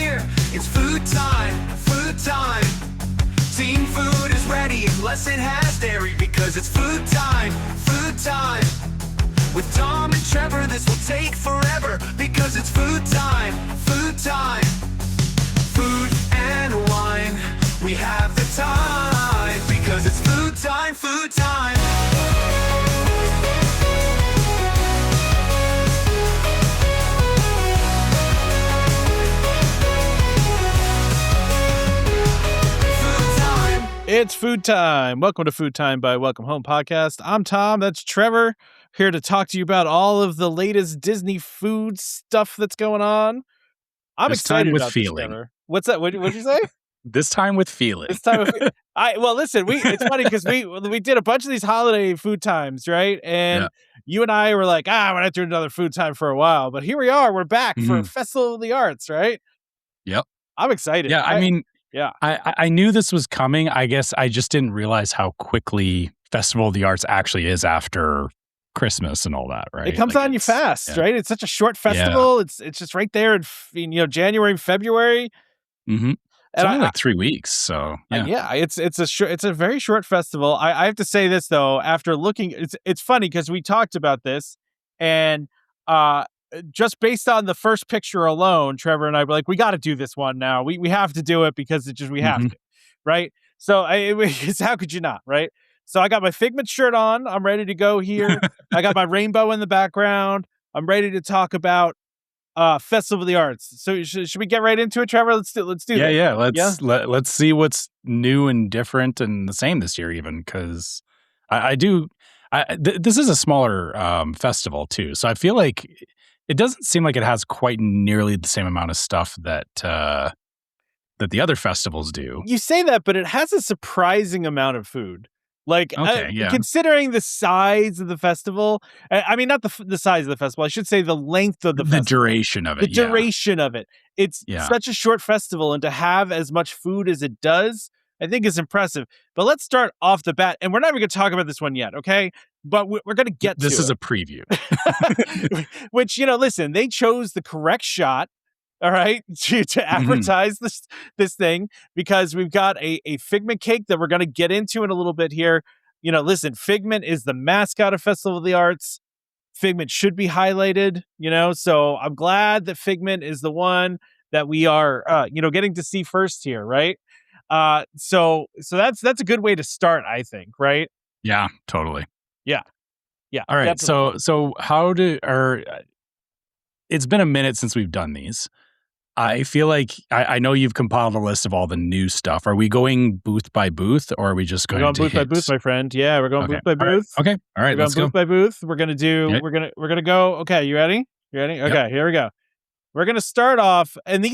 here. It's food time, food time. Team food is ready unless it has dairy, because it's food time, food time. With Tom and Trevor, this will take forever, because it's food time, food time. Food and wine, we have the time, because it's food time, food time. It's food time. Welcome to Food Time by Welcome Home Podcast. I'm Tom. That's Trevor. Here to talk to you about all of the latest Disney food stuff that's going on. I'm excited with about feeling. this, Trevor. What's that? What'd you say? This time with feeling. This time with well, listen, it's funny because we did a bunch of these holiday food times, right? And you and I were like, we're not doing another food time for a while, but here we are. We're back for Festival of the Arts, right? Yep. I'm excited. Yeah, I mean, yeah. I knew this was coming. I guess I just didn't realize how quickly Festival of the Arts actually is after Christmas and all that, right? It comes on you fast, right? It's such a short festival. Yeah. It's just right there in January and February. Mm-hmm. It's only like 3 weeks, so yeah. It's a very short festival. I have to say this though, after looking, it's funny because we talked about this, and just based on the first picture alone, Trevor and I were like, we got to do this one now. We have to do it because we have to, right? So how could you not, right? So I got my Figment shirt on. I'm ready to go here. I got my rainbow in the background. I'm ready to talk about Festival of the Arts. So should we get right into it, Trevor? Let's do that. Yeah. Let's see what's new and different and the same this year, even because this is a smaller festival too. So I feel like it doesn't seem like it has quite nearly the same amount of stuff that the other festivals do. You say that, but it has a surprising amount of food. Like, considering the size of the festival, I mean, not the size of the festival, I should say the length of the festival. Duration of it. The duration of it. It's such a short festival, and to have as much food as it does, I think is impressive. But let's start off the bat, and we're not even going to talk about this one yet, okay? But we're going to get to it. This is a preview. Which, listen, they chose the correct shot, all right, to advertise this thing, because we've got a Figment cake that we're going to get into in a little bit here. Listen, Figment is the mascot of Festival of the Arts. Figment should be highlighted, so I'm glad that Figment is the one that we are, getting to see first here, right? So that's a good way to start, I think, right? Yeah, totally. Yeah. All right. Definitely. So it's been a minute since we've done these. I feel like I know you've compiled a list of all the new stuff. Are we going booth by booth, or are we just going booth by booth, my friend? Yeah, we're going booth by booth. Okay. All right. Let's go booth by booth. We're gonna do. Yep. We're gonna go. Okay, you ready? Okay, yep. Here we go. We're gonna start off, and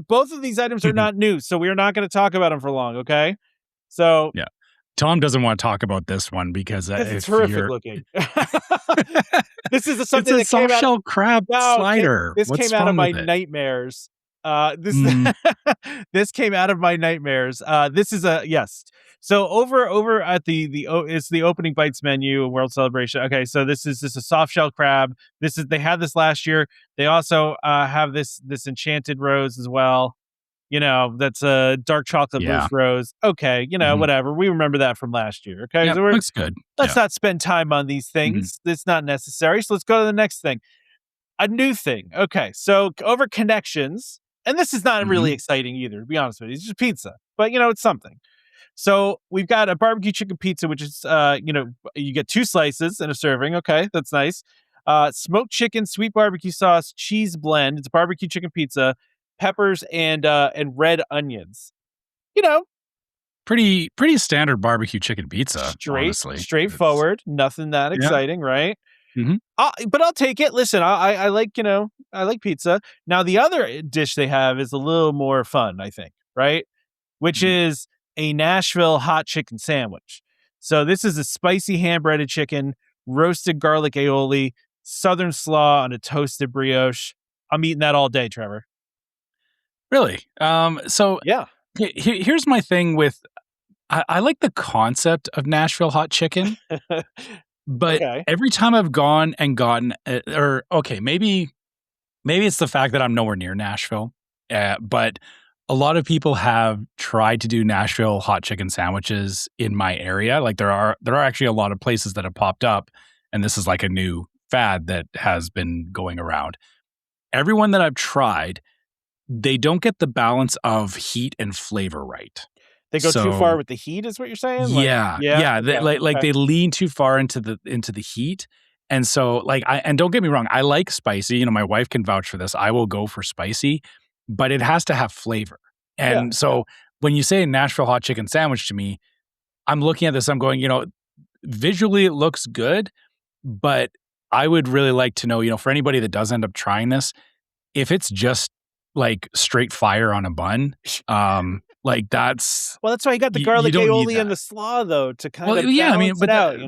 both of these items are not new, so we are not going to talk about them for long. Okay. So yeah. Tom doesn't want to talk about this one because it's horrific looking. This is something it's a soft shell crab slider. This came out of my nightmares. This came out of my nightmares. This is So over at it's the opening bites menu, World Celebration. Okay, so this is a soft shell crab. They had this last year. They also have this enchanted rose as well. That's a dark chocolate mousse rose. Okay, whatever. We remember that from last year. Okay, so looks good. Let's not spend time on these things. It's not necessary. So let's go to the next thing. A new thing. Okay, so over connections, and this is not really exciting either, to be honest with you. It's just pizza, but it's something. So we've got a barbecue chicken pizza, which is you get 2 slices in a serving. Okay, that's nice. Smoked chicken, sweet barbecue sauce, cheese blend. It's a barbecue chicken pizza. Peppers and red onions. Pretty standard barbecue chicken pizza. Straightforward. Nothing that exciting, right? Mm-hmm. But I'll take it. Listen, I like I like pizza. Now the other dish they have is a little more fun, I think, right? Which is a Nashville hot chicken sandwich. So this is a spicy hand-breaded chicken, roasted garlic aioli, southern slaw on a toasted brioche. I'm eating that all day, Trevor. Really? So here's my thing with, I like the concept of Nashville hot chicken, but every time I've gone and gotten, maybe it's the fact that I'm nowhere near Nashville. But a lot of people have tried to do Nashville hot chicken sandwiches in my area. Like there are actually a lot of places that have popped up, and this is like a new fad that has been going around. Everyone that I've tried, they don't get the balance of heat and flavor right. They go too far with the heat, is what you're saying? Yeah, yeah. Okay. They lean too far into the heat, and so and don't get me wrong, I like spicy. My wife can vouch for this. I will go for spicy, but it has to have flavor. And so when you say Nashville hot chicken sandwich to me, I'm looking at this. I'm going, visually it looks good, but I would really like to know, for anybody that does end up trying this, if it's just like straight fire on a bun, that's that's why you got the garlic aioli and the slaw though to kind of balance it out,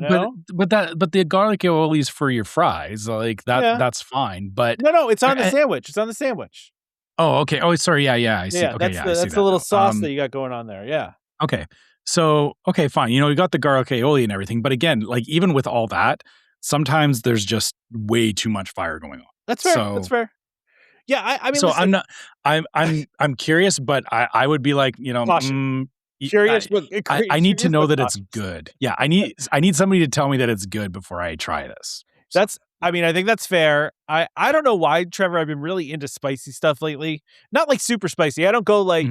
but the garlic aioli is for your fries, that's fine. But no, it's on the sandwich. It's on the sandwich. Oh, okay. Oh, sorry. Yeah, I see. Yeah, Okay, that's the little sauce that you got going on there. Yeah. Okay. So, okay, fine. You got the garlic aioli and everything, but again, even with all that, sometimes there's just way too much fire going on. That's fair. That's fair. Yeah, I mean, so listen, I'm curious, but I would be like, curious. I need to know that it's good. Yeah, I need somebody to tell me that it's good before I try this. So. I think that's fair. I don't know why, Trevor. I've been really into spicy stuff lately. Not like super spicy. I don't go like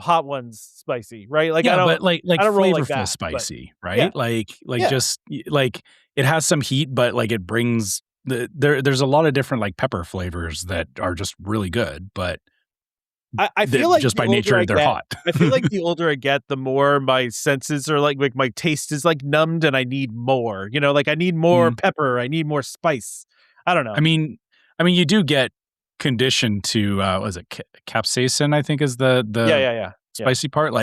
hot ones spicy, right? Like I don't. But I don't roll flavorful like that, spicy, right? Yeah. Just it has some heat, but it brings there's a lot of different pepper flavors that are just really good, but I feel like just by nature they're hot. I feel like the older I get, the more my senses are like my taste is numbed, and I need more. I need more pepper. I need more spice. I don't know. I mean, you do get conditioned to was it capsaicin? I think is the spicy part.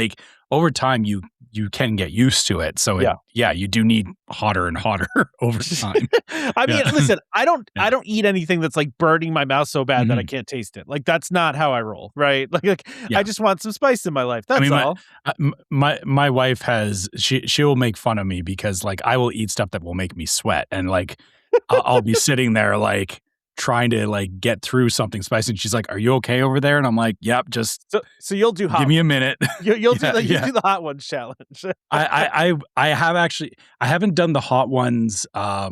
Over time, you can get used to it. So you do need hotter and hotter over time. I mean, listen, I don't eat anything that's burning my mouth so bad that I can't taste it. That's not how I roll, right? I just want some spice in my life. That's all. My wife she will make fun of me because I will eat stuff that will make me sweat, and I'll be sitting there trying to get through something spicy, and she's like, "Are you okay over there?" And I'm like, "Yep, just so you'll do hot. Give me a minute." You'll do the hot ones challenge. I haven't done the hot ones. I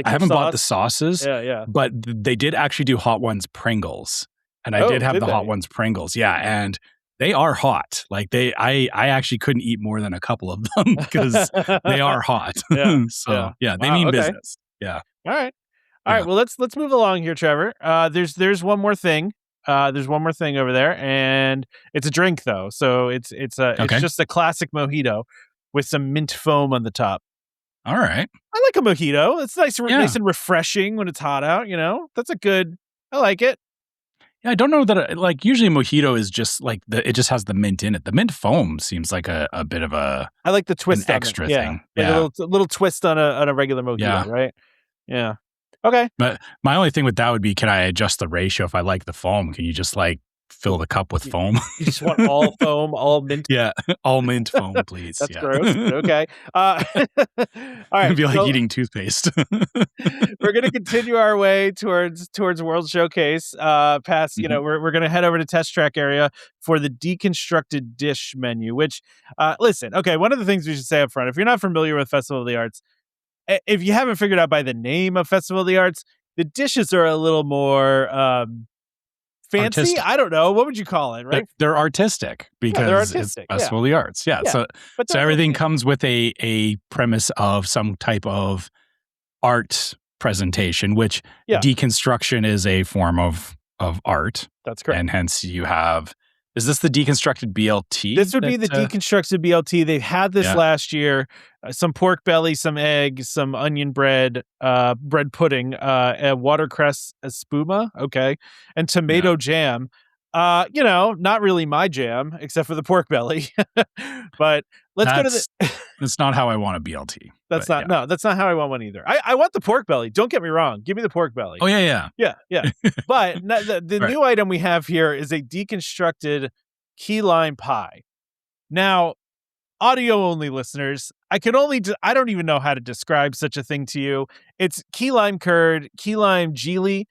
haven't bought the sauces. Yeah. But they did actually do hot ones Pringles, and I did have the hot ones Pringles. Yeah, and they are hot. I actually couldn't eat more than a couple of them because they are hot. They mean business. Yeah. All right, well let's move along here, Trevor. There's one more thing. There's one more thing over there, and it's a drink though. So it's just a classic mojito with some mint foam on the top. All right. I like a mojito. It's nice and refreshing when it's hot out. That's I like it. Yeah, I don't know that usually a mojito is just it just has the mint in it. The mint foam seems like a bit of a I like the twist an extra thing. A little twist on a regular mojito, right? Yeah. Okay. But my only thing with that would be, can I adjust the ratio if I like the foam? Can you just fill the cup with foam? You just want all foam, all mint? Yeah, all mint foam, please. That's gross. Okay. All right. It'd be like eating toothpaste. We're going to continue our way towards World Showcase. Past, we're going to head over to Test Track area for the deconstructed dish menu, which, listen, okay, one of the things we should say up front, if you're not familiar with Festival of the Arts, if you haven't figured out by the name of Festival of the Arts, the dishes are a little more fancy. Artistic. I don't know. What would you call it, right? They're artistic because it's Festival of the Arts. Yeah. So everything comes with a premise of some type of art presentation, which deconstruction is a form of art. That's correct. And hence you have... Is this the deconstructed BLT? This would be the deconstructed BLT. They had this last year. Some pork belly, some eggs, some onion bread, bread pudding, watercress espuma, and tomato jam. Not really my jam, except for the pork belly. But let's go to the... That's not how I want a BLT. That's not how I want one either. I want the pork belly. Don't get me wrong. Give me the pork belly. Oh, yeah. But the new item we have here is a deconstructed key lime pie. Now, audio only listeners, I don't even know how to describe such a thing to you. It's key lime curd, key lime gelee.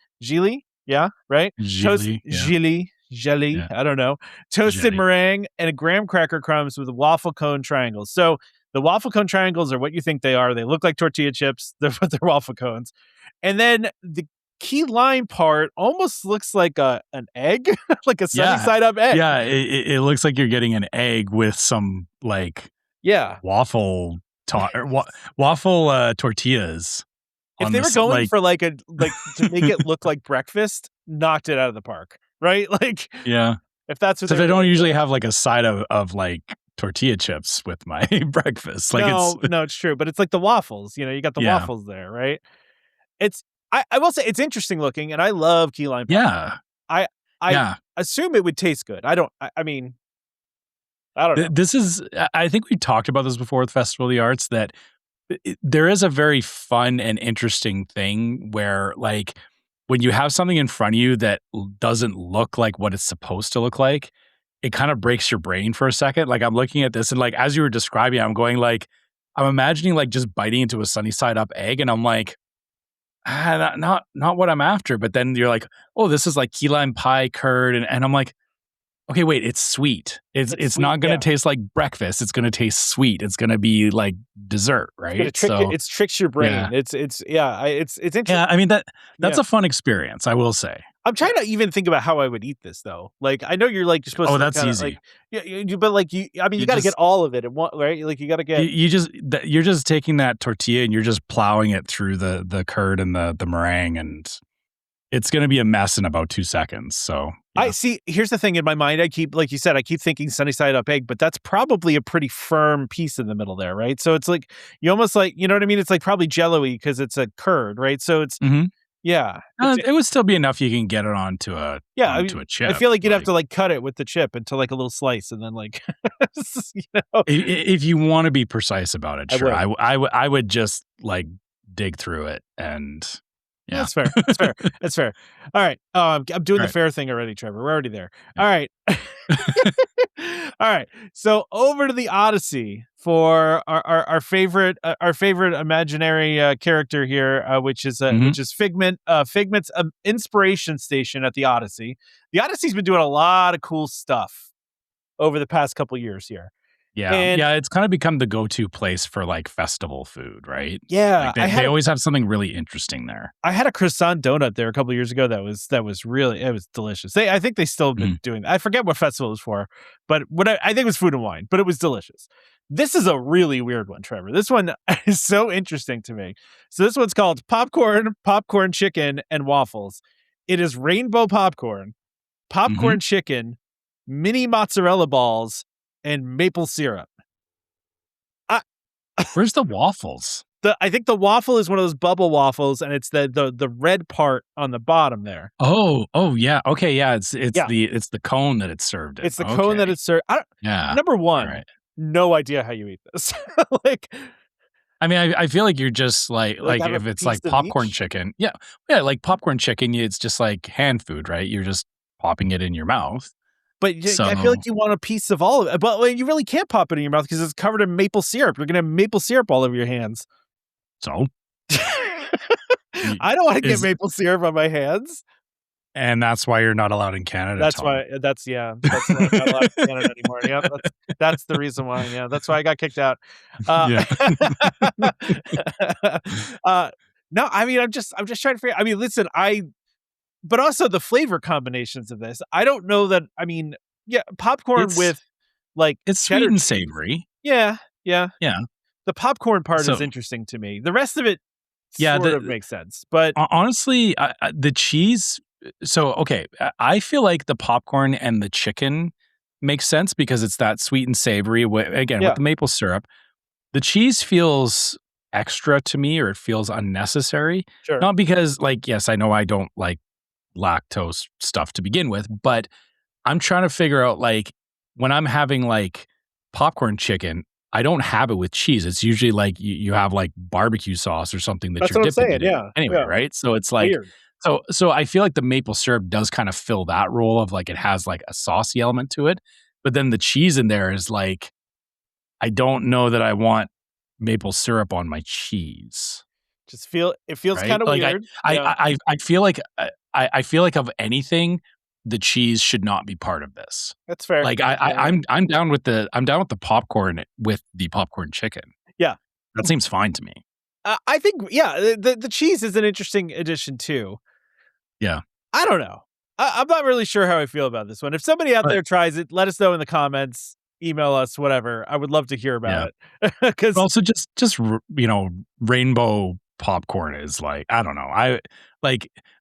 Yeah, right? Gelee. jelly, Yeah. I don't know, toasted Jelly. meringue, and a graham cracker crumbs with waffle cone triangles. So the waffle cone triangles are what you think they are. They look like tortilla chips, but they're waffle cones. And then the key lime part almost looks like an egg, like a sunny Yeah. side up egg. Yeah, it looks like you're getting an egg with some, like, Yeah. waffle waffle tortillas If on they the were s going like for like to make it look like breakfast, knocked it out of the park, right? Like yeah. if that's what So they I were don't going usually for. have, like, a side of, like, tortilla chips with my breakfast, like, it's No, it's true, but it's like the waffles, you got the yeah. waffles there, right? It's I will say it's interesting looking, and I love key lime pie. Yeah. I I Yeah. assume it would taste good. I mean, I don't know. This is I think we talked about this before with Festival of the Arts, that there is a very fun and interesting thing where, like, when you have something in front of you that doesn't look like what it's supposed to look like, it kind of breaks your brain for a second. Like, I'm looking at this and, like, as you were describing, I'm going like, I'm imagining like just biting into a sunny side up egg, and I'm like, not what I'm after. But then you're like, oh, this is like key lime pie curd, and I'm like, okay, wait, it's sweet. It's Sweet, not gonna yeah. taste like breakfast. It's gonna taste sweet. It's gonna be like dessert, It's gonna right? trick you. So It tricks your brain. yeah. It's yeah. It's interesting. Yeah, I mean that's Yeah. a fun experience, I will say. I'm trying to even think about how I would eat this though. Like I know you're like you're supposed Oh, to that's kind of easy. like but like I mean you You got to get just all of it at one, right? Like you got to get. you're just taking that tortilla and you're just plowing it through the curd and the meringue, and it's gonna be a mess in about 2 seconds. So I yeah. see. Here's the thing in my mind. I keep, like you said, I keep thinking sunny side up egg, but that's probably a pretty firm piece in the middle there, right? So it's like you almost like, you know what I mean? It's like probably jello-y because it's a curd, right? So it's Mhm. yeah, it's It would still be enough you can get it yeah. onto a I chip. feel like you'd have Like to like cut it with the chip into like a little slice, and then like, you know, if you want to be precise about it, I sure. would. I would just like dig through it and yeah. That's fair. That's fair. That's fair. All right. I'm doing the Right. fair thing already, Trevor. We're already there. Yeah. All right. All right. So over to the Odyssey for our favorite imaginary character here, Mhm. which is Figment. Figment's inspiration station at the Odyssey. The Odyssey's been doing a lot of cool stuff over the past couple years here, Yeah. and Yeah, it's kind of become the go-to place for like festival food, right? yeah, Like they always have something really interesting there. I had a croissant donut there a couple years ago that was really it was delicious. I think they still have been Mhm. doing that. I forget what festival it was for, but what I think it was Food and Wine, but it was delicious. This is a really weird one, Trevor. This one is so interesting to me. So this one's called popcorn chicken and waffles. It is rainbow Mhm. popcorn chicken, mini mozzarella balls, and maple syrup. I, Where's the waffles? I think the waffle is one of those bubble waffles, and it's the red part on the bottom there. Oh, yeah. Okay, yeah, it's Yeah. the cone that it's served in. It's the cone that Okay. it's served. Yeah. Number All one, right. no idea how you eat this. like I mean, I feel like you're just like have a if it's piece like of popcorn each. chicken. Yeah. Yeah, like popcorn chicken, it's just like hand food, right? You're just popping it in your mouth. But I feel So like you want a piece of all of it. But like, you really can't pop it in your mouth because it's covered in maple syrup. You're gonna have maple syrup all over your hands. so y- I don't want to get is maple syrup on my hands. and that's why you're not allowed in Canada, That's Tom. why. That's That's why I'm not allowed in Canada anymore. Yeah, that's the reason why. Yeah, that's why I got kicked out. Uh, Yeah. no, I mean, I'm just trying to figure. I mean, listen, but also the flavor combinations of this. I don't know that. I mean, yeah, popcorn It's with like it's sweet cheddar and cheese. savory. Yeah, yeah. Yeah. The popcorn part is So interesting to me. The rest of it yeah, sort of makes sense, but honestly, the cheese. So okay, I feel like the popcorn and the chicken makes sense because it's that sweet and savory. Again, with yeah, the maple syrup, the cheese feels extra to me, or it feels unnecessary. sure. Not because, like, yes, I know I don't like lactose stuff to begin with, but I'm trying to figure out, like, when I'm having like popcorn chicken, I don't have it with cheese. It's usually like you have like barbecue sauce or something that That's you're what I'm dipping saying. it in Yeah, anyway, yeah. right? So it's like, Weird. so I feel like the maple syrup does kind of fill that role of like it has like a saucy element to it, but then the cheese in there is like, I don't know that I want maple syrup on my cheese, It feels right? kind of Like weird. Yeah, I feel like I feel like of anything, the cheese should not be part of this. That's fair. Like I'm down with the popcorn with the popcorn chicken. Yeah. That seems fine to me. I think, the cheese is an interesting addition too. Yeah. I don't know. I'm not really sure how I feel about this one. If somebody out there tries it, let us know in the comments, email us, whatever. I would love to hear about it. Because also just rainbow popcorn is like, I don't know.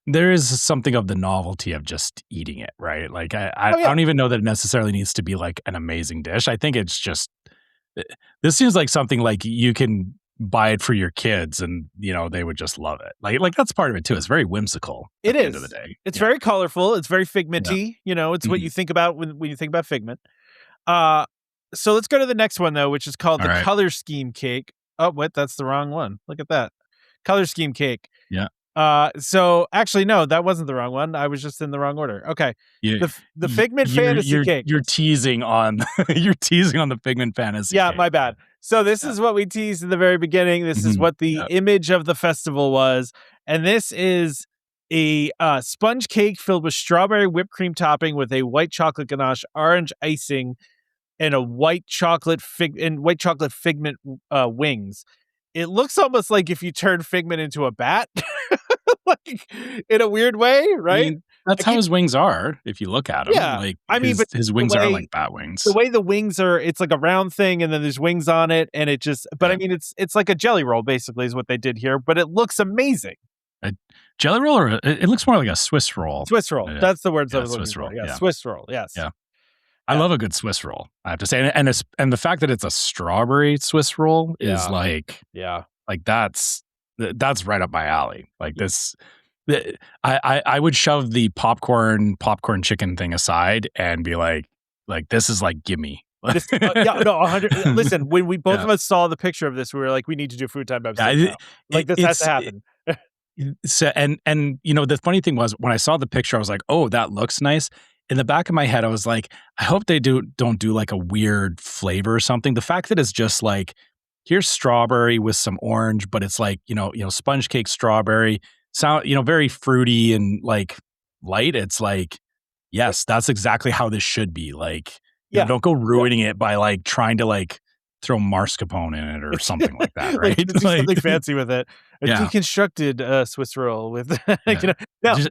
There is something of the novelty of just eating it, right? Like I don't even know that it necessarily needs to be like an amazing dish. I think it's just, this seems like something like you can buy it for your kids and they would just love it. Like that's part of it too. It's very whimsical at the end of the day. It's very colorful. It's very figmenty. It's what you think about when you think about Figment. So let's go to the next one though, which is called the color scheme cake. Oh, what? That's the wrong one. Look at that. Color scheme cake. Yeah. So actually, no, that wasn't the wrong one. I was just in the wrong order. Okay. The Figment fantasy cake. You're teasing on the Figment fantasy. Yeah, cake. my bad. So this is what we teased in the very beginning. This is what the image of the festival was. And this is a sponge cake filled with strawberry whipped cream topping with a white chocolate ganache, orange icing, and a white chocolate Figment wings. It looks almost like if you turned Figment into a bat, like in a weird way, right? I mean, that's how his wings are. If you look at him, Yeah. like but his wings are like bat wings. The way the wings are, it's like a round thing, and then there's wings on it, and it just. But I mean, it's like a jelly roll, basically, is what they did here. But it looks amazing. A jelly roll, or it looks more like a Swiss roll. Swiss roll. Yeah. That's the words I was looking Swiss for. roll. Yeah, Swiss roll. Yes. Yeah. I love a good Swiss roll, I have to say, and the fact that it's a strawberry Swiss roll is like that's right up my alley. Like this, I would shove the popcorn chicken thing aside and be like this is like gimme. 100. Listen, when we both of us saw the picture of this, we were like, we need to do food time episode. This has to happen. So and the funny thing was when I saw the picture, I was like, oh, that looks nice. In the back of my head, I was like, I hope they don't do like a weird flavor or something. The fact that it's just like, here's strawberry with some orange, but it's like, sponge cake strawberry, very fruity and like light. It's like, yes, that's exactly how this should be. Like, don't go ruining it by like trying to like throw mascarpone in it or something like that, right? Do something fancy with it. A deconstructed Swiss roll with,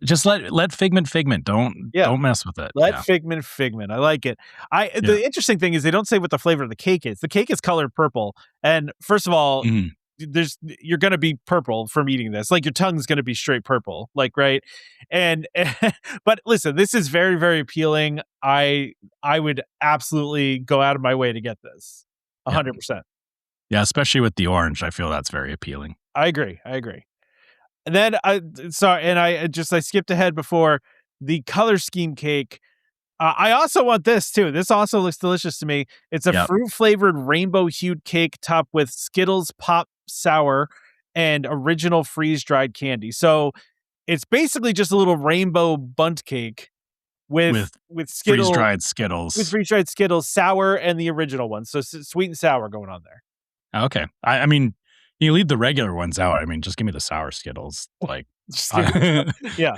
just let Figment. Don't mess with it. Let Figment. I like it. The interesting thing is they don't say what the flavor of the cake is. The cake is colored purple, and first of all, you're going to be purple from eating this. Like your tongue's going to be straight purple, like right. And but listen, this is very, very appealing. I would absolutely go out of my way to get this. 100%. Yeah, especially with the orange, I feel that's very appealing. I agree. And then I skipped ahead before the color scheme cake. I also want this too. This also looks delicious to me. It's a fruit flavored rainbow hued cake topped with Skittles Pop Sour and original freeze dried candy. So it's basically just a little rainbow bundt cake with Skittles, freeze-dried Skittles. With freeze-dried Skittles, sour, and the original one. So sweet and sour going on there. Okay. I mean, you leave the regular ones out. I mean, just give me the sour Skittles. Like, yeah.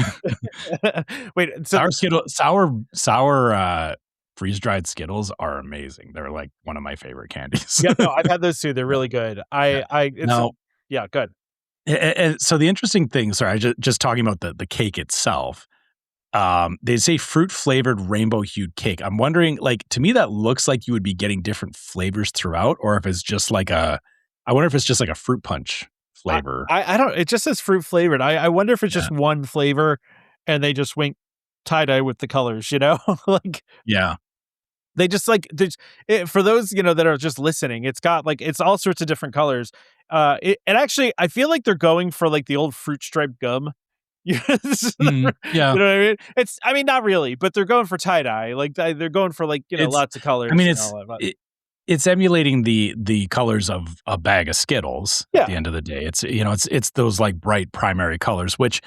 Wait, so sour freeze-dried Skittles are amazing. They're like one of my favorite candies. Yeah, no, I've had those too. They're really good. Good. And so the interesting thing, sorry, just talking about the cake itself. They say fruit flavored rainbow hued cake. I'm wondering, like, to me, that looks like you would be getting different flavors throughout, or if it's just like I wonder if it's just like a fruit punch flavor. I don't, it just says fruit flavored. I wonder if it's just one flavor and they just went tie-dye with the colors, like, they just like, for those, that are just listening, it's got like, it's all sorts of different colors. And actually, I feel like they're going for like the old fruit striped gum. You know what I mean? I mean, not really, but they're going for tie-dye. Like they're going for like, lots of colors. I mean, it's emulating the colors of a bag of Skittles at the end of the day. It's those like bright primary colors, which,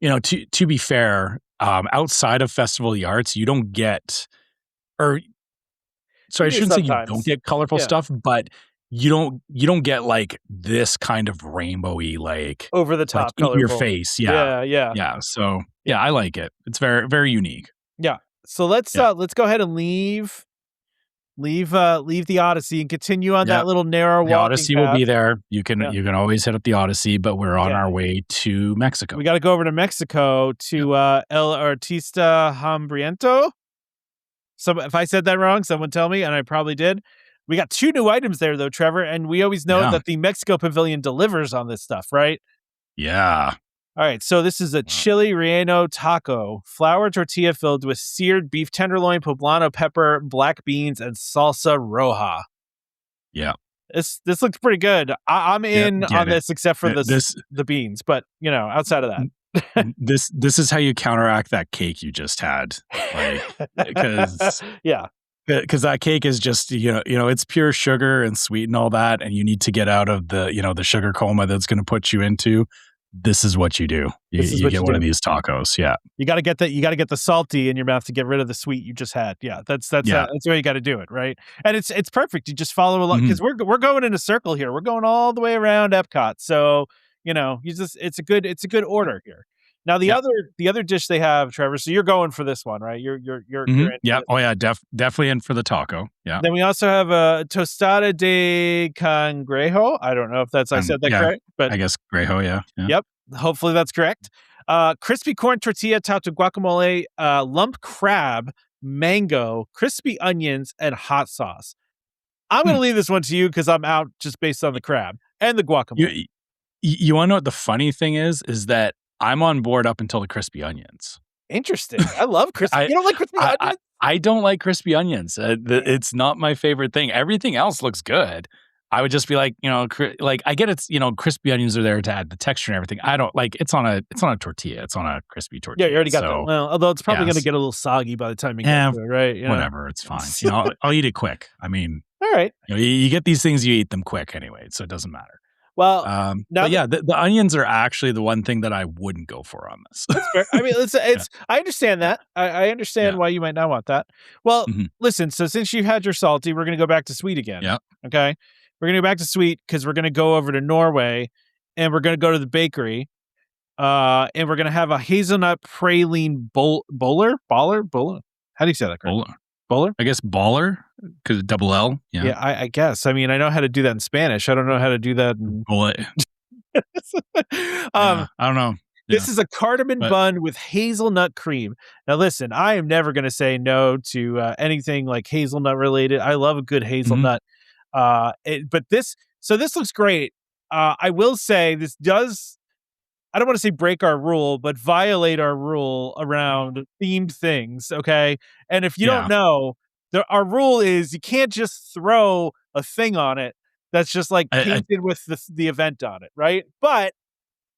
to be fair, outside of Festival of the Arts, you don't get, I shouldn't say you don't get colorful stuff, but you don't get like this kind of rainbowy, like over the top, like in your face. Yeah. So I like it. It's very, very unique. Yeah. So let's Yeah. go ahead and leave the Odyssey and continue on Yeah. that little narrow The walking Odyssey will path. be there. You Yeah. can always hit up the Odyssey, but we're on Yeah. our way to Mexico. We got to go over to Mexico to El Artista Hambriento. So if I said that wrong, someone tell me, and I probably did. We got 2 new items there, though, Trevor, and we always know Yeah. that the Mexico Pavilion delivers on this stuff, right? Yeah. All right, so this is a chili relleno taco, flour tortilla filled with seared beef tenderloin, poblano pepper, black beans, and salsa roja. Yeah. This looks pretty good. I'm in get on it. this, except for This the beans, but outside of that, this is how you counteract that cake you just had, like, because yeah, that cake is just it's pure sugar and sweet and all that, and you need to get out of the sugar coma that's going to put you into. This is what you do. You get one of these tacos. Yeah, you got to get that. You got to get the salty in your mouth to get rid of the sweet you just had. Yeah, that's the way you got to do it, right? And it's perfect. You just follow along because we're going in a circle here. We're going all the way around Epcot. So it's a good order here. Now the other dish they have, Trevor. So you're going for this one, right? You're into yeah. it. Oh yeah, definitely in for the taco. Yeah. Then we also have a tostada de cangrejo. I don't know if I said that correct, but I guess grejo. Yeah. Yep. Hopefully that's correct. Crispy corn tortilla topped with guacamole, lump crab, mango, crispy onions, and hot sauce. I'm going to leave this one to you because I'm out just based on the crab and the guacamole. You want to know what the funny thing is that I'm on board up until the crispy onions. Interesting. I love crispy. You don't like crispy onions? I don't like crispy onions. It's not my favorite thing. Everything else looks good. I would just be like, I get it's, crispy onions are there to add the texture and everything. I don't like it's on a tortilla. It's on a crispy tortilla. Yeah, you already got that. Well, although it's probably going to get a little soggy by the time you get to it, right? Whatever, it's fine. I'll eat it quick. I mean, all right. You get these things, you eat them quick anyway, so it doesn't matter. Well, but the onions are actually the one thing that I wouldn't go for on this. That's fair. I mean, I understand that. I understand why you might not want that. Well, listen. So since you had your salty, we're going to go back to sweet again. Yeah. Okay. We're going to go back to sweet because we're going to go over to Norway, and we're going to go to the bakery, and we're going to have a hazelnut praline bowler. How do you say that? Bowler? I guess baller because double L. Yeah. Yeah. I guess. I mean, I know how to do that in Spanish. I don't know how to do that in I don't know. This is a cardamom bun with hazelnut cream. Now, listen, I am never going to say no to anything like hazelnut related. I love a good hazelnut. But this looks great. I will say this does, I don't want to say break our rule, but violate our rule around themed things. Okay. And if you don't know, our rule is you can't just throw a thing on it that's just like painted with the event on it. Right. But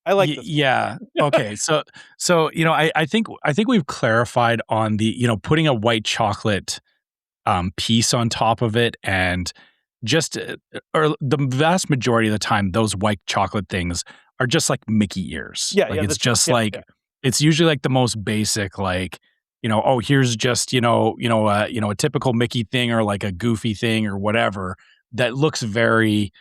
I like this. Yeah. Okay. So I think we've clarified on the, putting a white chocolate piece on top of it, and just or the vast majority of the time those white chocolate things are just like Mickey ears. Yeah. Like it's just it's usually like the most basic, like, here's just, a typical Mickey thing or like a goofy thing or whatever that looks very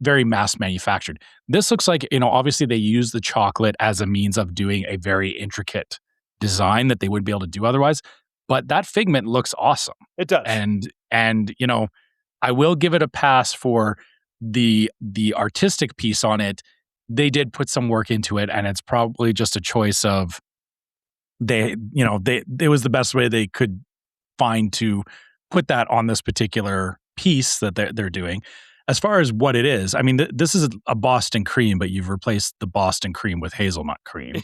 very mass manufactured. This looks like, obviously they use the chocolate as a means of doing a very intricate design that they wouldn't be able to do otherwise. But that figment looks awesome. It does. And I will give it a pass for the artistic piece on it. They did put some work into it, and it's probably just a choice of it was the best way they could find to put that on this particular piece that they're doing. As far as what it is, I mean, this is a Boston cream, but you've replaced the Boston cream with hazelnut cream.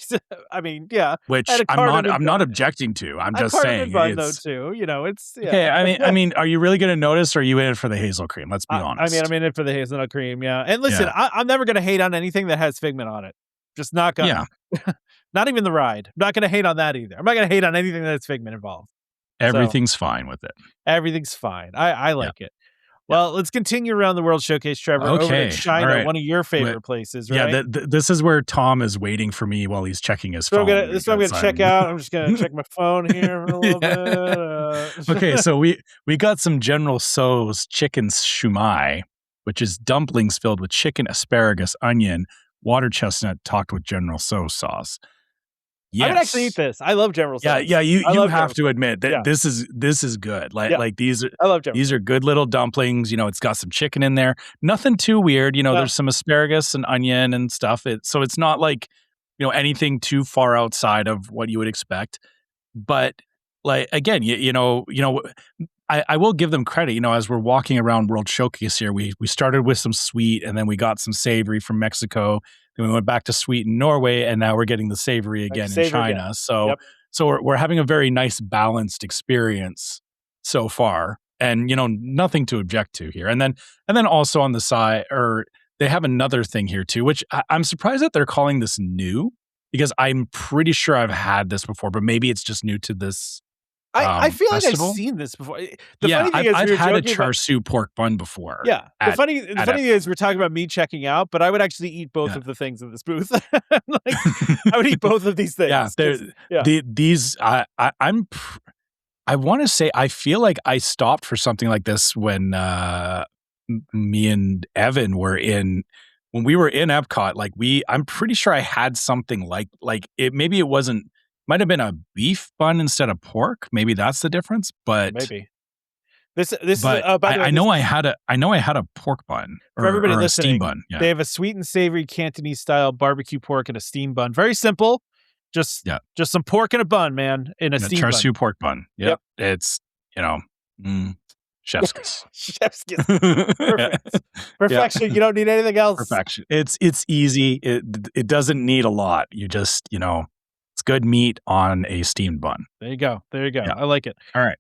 I mean, yeah, which I'm not objecting to. I'm just saying, though too. It's okay. I mean, are you really going to notice? Or are you in it for the hazel cream? Let's be honest. I mean, I'm in it for the hazelnut cream. Yeah, and listen, I'm never going to hate on anything that has figment on it. Just not gonna. Yeah. Not even the ride. I'm not going to hate on that either. I'm not going to hate on anything that's figment involved. Everything's fine with it. Everything's fine. I like it. Well, let's continue around the World Showcase, Trevor. Okay. Over to China, one of your favorite places, right? Yeah, this is where Tom is waiting for me while he's checking his phone. This is what I'm going to check out. I'm just going to check my phone here for a little bit. Okay, so we got some General Tso's chicken shumai, which is dumplings filled with chicken, asparagus, onion, water chestnut topped with General Tso sauce. I would actually eat Yes. this. I love General Yeah, Tso's. yeah, you I you love have General to Tso's. admit that Yeah. this is good. Like Yeah. like these I love General are good little dumplings. It's got some chicken in there. Nothing too weird. No. There's some asparagus and onion and stuff. So it's not like, anything too far outside of what you would expect. But like again, I will give them credit. As we're walking around World Showcase here, we started with some sweet, and then we got some savory from Mexico. Then we went back to sweet in Norway, and now we're getting the savory Like again in savor China. again. So Yep. so we're having a very nice balanced experience so far, and nothing to object to here. And then also on the side, or they have another thing here too, which I'm surprised that they're calling this new, because I'm pretty sure I've had this before, but maybe it's just new to this I feel like I've festival. seen this before. The Yeah, funny thing I've is I've we were had a joking char about siu pork bun before. yeah. The At funny at thing is Epcot. we're talking about me checking out, but I would actually eat both Yeah. of the things in this booth. Like, I would eat both of these things. Yeah, 'Cause- yeah. these I want to say I feel like I stopped for something like this when me and Evan when we were in Epcot. Like I'm pretty sure I had something like it. Maybe it wasn't. Might have been a beef bun instead of pork. Maybe that's the difference. But Maybe. This is but by the way, I know I had a pork bun for everybody or a listening, steam bun. Yeah. they have a sweet and savory Cantonese style barbecue pork and a steam bun. Very simple. Just some pork and a bun, man, in a steam char bun. siu pork bun. Yep. It's chef's kiss. Chef's kiss. Perfect. Perfection. You don't need anything else. Perfection. It's easy. It doesn't need a lot. You just, it's good meat on a steamed bun. There you go. Yeah. I like it. All right.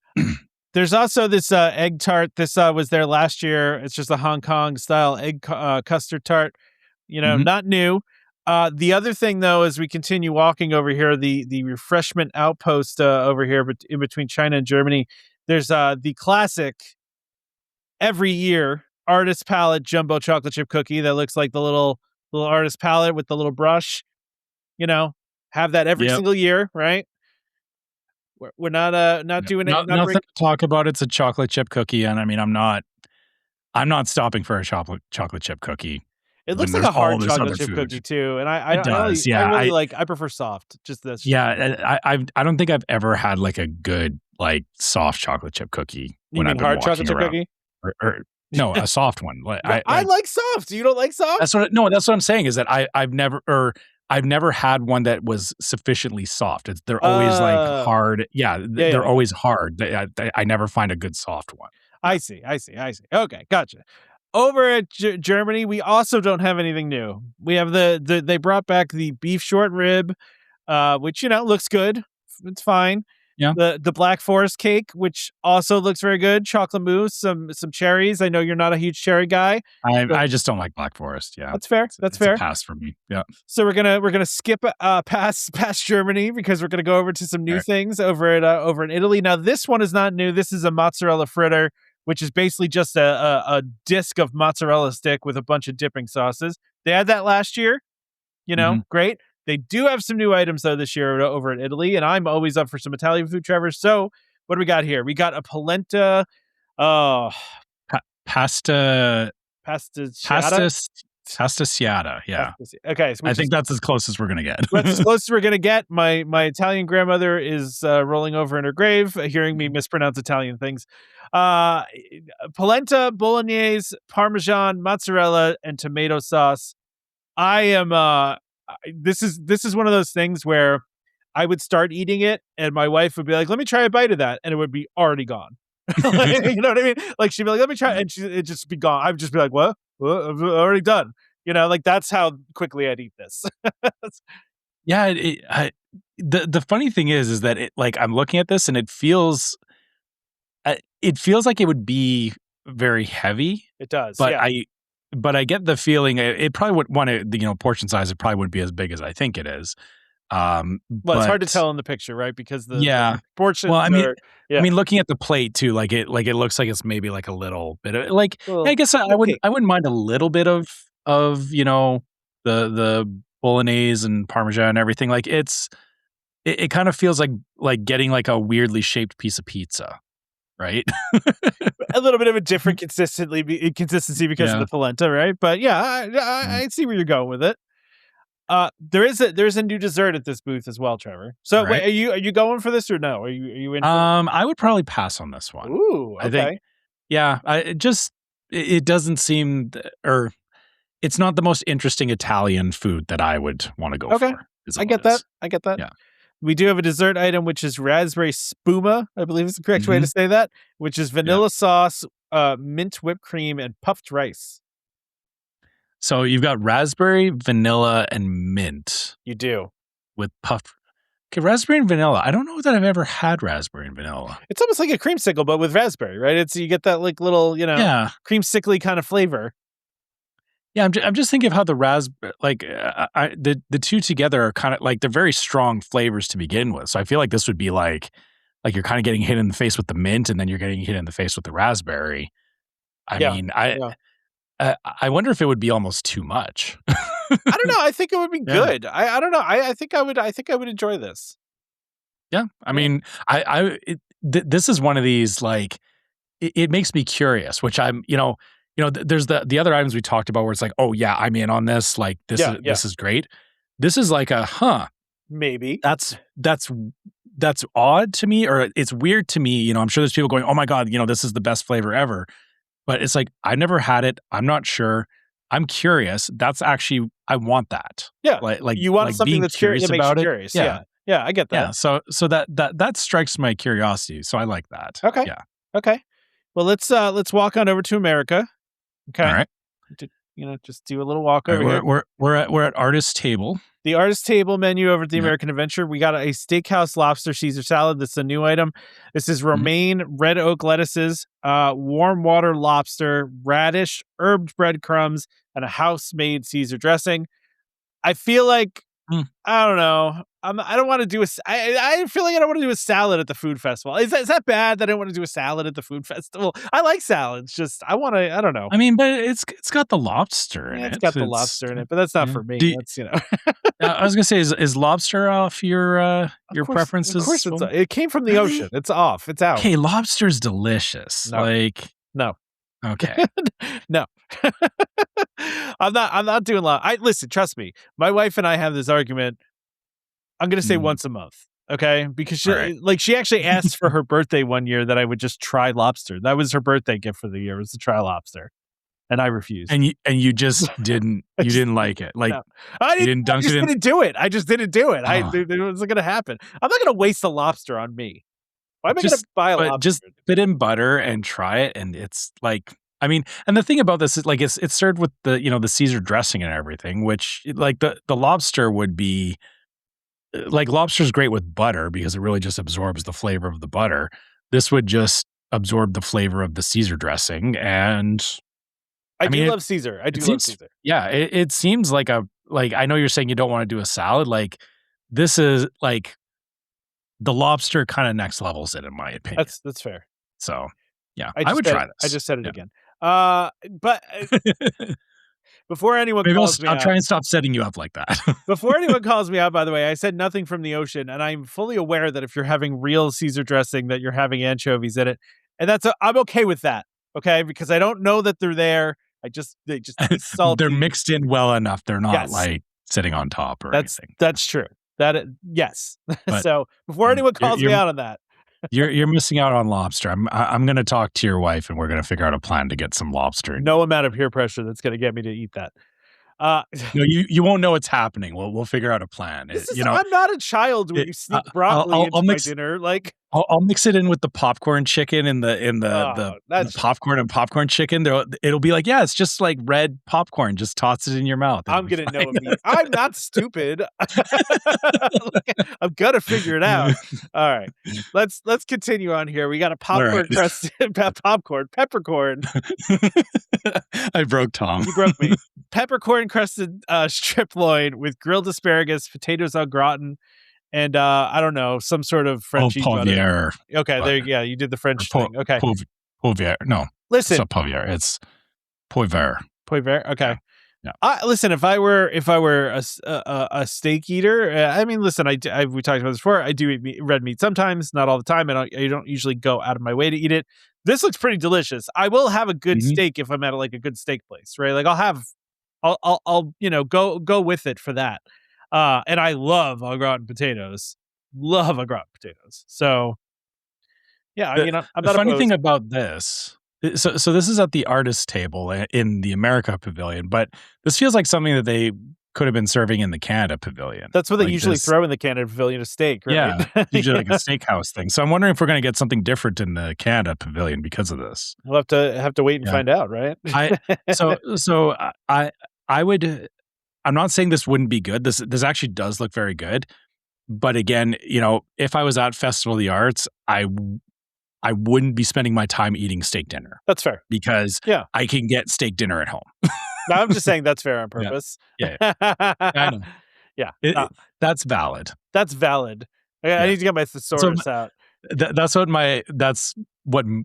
There's also this egg tart. This was there last year. It's just a Hong Kong style egg custard tart. Mhm. Not new. The other thing, though, as we continue walking over here, the refreshment outpost over here, but in between China and Germany, there's the classic every year artist palette jumbo chocolate chip cookie that looks like the little artist palette with the little brush. Have that every Yep. single year, right? We're not doing it. Not Nothing to talk about. It's a chocolate chip cookie, and I mean, I'm not stopping for a chocolate chip cookie. It looks when like a there's all hard this chocolate other chip food. cookie too, and I It does, yeah. really like. I prefer soft. Just this. Yeah, I don't think I've ever had like a good like soft chocolate chip cookie. You when mean I've been hard chocolate walking chip around. cookie? Or no, a soft one. Like, I like soft. You don't like soft? that's what I'm saying is that I've never had one that was sufficiently soft. They're always like hard. Yeah, they're always hard. I never find a good soft one. I see. Okay, gotcha. Over at Germany, we also don't have anything new. We have they brought back the beef short rib, which looks good. It's fine. Yeah. The Black Forest cake, which also looks very good. Chocolate mousse, some cherries. I know you're not a huge cherry guy. I just don't like Black Forest. Yeah, That's fair. it's a pass for me. Yeah. So we're gonna skip past Germany because we're gonna go over to some new things over in Italy. Now this one is not new. This is a mozzarella fritter, which is basically just a disc of mozzarella stick with a bunch of dipping sauces. They had that last year. Great. They do have some new items though this year over in Italy, and I'm always up for some Italian food, Trevor. So what do we got here? We got a polenta. Pasta Pasticcata. Pastissiata, yeah. Okay, so I think that's as close as we're gonna get. that's as close as we're gonna get. My Italian grandmother is rolling over in her grave, hearing me mispronounce Italian things. Polenta, bolognese, parmesan, mozzarella, and tomato sauce. I am. This is one of those things where I would start eating it, and my wife would be like, "Let me try a bite of that," and it would be already gone. Like, you know what I mean? Like she'd be like, "Let me try," and it'd just be gone. I'd just be like, "What? I'm already done." Like that's how quickly I'd eat this. Yeah, the funny thing is that I'm looking at this and it feels like it would be very heavy. It does, but yeah. I get the feeling it probably would want to, portion size. It probably wouldn't be as big as I think it is. Well, it's hard to tell in the picture, right? Because the portions. Well, I mean, yeah. I mean, looking at the plate too, it looks like it's maybe like a little bit of Well, I guess I wouldn't mind a little bit of the bolognese and parmesan and everything. Like it kind of feels like getting like a weirdly shaped piece of pizza, right? a little bit of a different consistency because of the polenta, right? But yeah, I see where you're going with it. There's a new dessert at this booth as well, Trevor. So All right. wait, are you going for this or no? Are you in? I would probably pass on this one. Ooh, I think, okay. yeah, it doesn't seem, or it's not the most interesting Italian food that I would want to go Okay. for. I get that. I get that. Yeah. We do have a dessert item, which is raspberry spuma, I believe is the correct way to say that, which is vanilla sauce, mint whipped cream, and puffed rice. So you've got raspberry, vanilla, and mint You do. with puffed. Okay, raspberry and vanilla. I don't know that I've ever had raspberry and vanilla. It's almost like a creamsicle, but with raspberry, right? You get that like little, Yeah. creamsicle kind of flavor. Yeah, I'm just thinking of how the raspberry, like the two together are kind of like they're very strong flavors to begin with. So I feel like this would be like you're kind of getting hit in the face with the mint, and then you're getting hit in the face with the raspberry. I mean, I wonder if it would be almost too much. I don't know. I think it would be Yeah. good. I don't know. I think I would enjoy this. Yeah, I mean, this is one of these like it makes me curious, which I'm there's the other items we talked about where it's like, oh yeah, I'm in on this. Like this is great. This is like Maybe that's odd to me, or it's weird to me. I'm sure there's people going, oh my god, this is the best flavor ever. But it's like I've never had it. I'm not sure. I'm curious. That's actually I want that. Yeah, like you want like something being that's curious that makes about you it. curious. Yeah, I get that. Yeah, so that strikes my curiosity. So I like that. Okay. Yeah. Okay. Well, let's walk on over to America. Okay. All right. Just do a little walk All over right, here. we're at artist table. The artist table menu over at the Yeah. American Adventure. We got a steakhouse lobster Caesar salad. That's a new item. This is romaine red oak lettuces, warm water lobster, radish, herbed breadcrumbs, and a house-made Caesar dressing. I feel like I don't know. I don't want to do I feel like I don't want to do a salad at the food festival. Is that bad that I don't want to do a salad at the food festival? I like salads. Just I don't know. I mean, but it's got the lobster in it. It's got the lobster in it, but that's not for me. That's I was gonna say, is lobster off your preferences? Of course, it came from the ocean. It's off. It's out. Hey, lobster's delicious. No. Like no. Okay. No. I'm not doing listen, trust me. My wife and I have this argument. I'm going to say once a month. Okay? Because she actually asked for her birthday one year that I would just try lobster. That was her birthday gift for the year, was to try lobster. And I refused. And you just didn't like it. Like no. I didn't dunk it in. didn't do it. I just didn't do it. It wasn't going to happen. I'm not going to waste a lobster on me. Why am I going to buy a lobster? Just put in butter and try it, and it's like, I mean, and the thing about this is like it's served with the the Caesar dressing and everything, which like the lobster would be like lobster's great with butter because it really just absorbs the flavor of the butter. This would just absorb the flavor of the Caesar dressing, and I do love Caesar. I do love Caesar. Yeah, it seems like I know you're saying you don't want to do a salad. Like this is like the lobster kind of next levels it, in my opinion. That's fair. So yeah, I would try this. I just said it again. But before anyone calls me I'll out, try and stop setting you up like that. Before anyone calls me out, by the way, I said nothing from the ocean, and I'm fully aware that if you're having real Caesar dressing, that you're having anchovies in it, and I'm okay with that. Okay, because I don't know that they're there. They just salty. They're mixed in well enough. They're not like sitting on top or anything. That's true. Yes. But so before anyone calls me out on that, you're missing out on lobster. I'm going to talk to your wife, and we're going to figure out a plan to get some lobster. No amount of peer pressure that's going to get me to eat that. No, you won't know what's happening. We'll figure out a plan. I'm not a child when you sneak broccoli into my dinner. Like I'll mix it in with the popcorn chicken and the popcorn and popcorn chicken. It'll be like, yeah, it's just like red popcorn. Just toss it in your mouth. I'm gonna know immediately. I'm not stupid. I'm gonna figure it out. All right, let's continue on here. We got a popcorn crusted peppercorn. I broke Tom. You broke me. Peppercorn crusted strip loin with grilled asparagus, potatoes au gratin, and I don't know, some sort of French Poivriere. Okay, there. Yeah, you did the French thing. Okay, Poivriere. No, listen, it's not Poivriere. It's Poivriere. Poivriere. Okay. Yeah. Listen, if I were a steak eater, I mean, listen, we talked about this before. I do eat red meat sometimes, not all the time, and I don't usually go out of my way to eat it. This looks pretty delicious. I will have a good steak if I'm at like a good steak place, right? Like I'll go with it for that. And I love au gratin potatoes. Love au gratin potatoes. So yeah, I mean, I'm The not funny thing opposed. about this, so this is at the artist table in the America Pavilion, but this feels like something that they could have been serving in the Canada Pavilion. That's what they Like usually this, throw in the Canada Pavilion, a steak, right? yeah, usually like a steakhouse thing. So I'm wondering if we're going to get something different in the Canada Pavilion because of this. We'll have to wait and Yeah, find out, right? I so I would. I'm not saying this wouldn't be good. This actually does look very good. But again, if I was at Festival of the Arts, I wouldn't be spending my time eating steak dinner That's fair. because Yeah. I can get steak dinner at home. No, I'm just saying that's fair on Yeah. purpose. Yeah, I know. Yeah, That's valid. that's valid. I Yeah. need to get my thesaurus out. That's what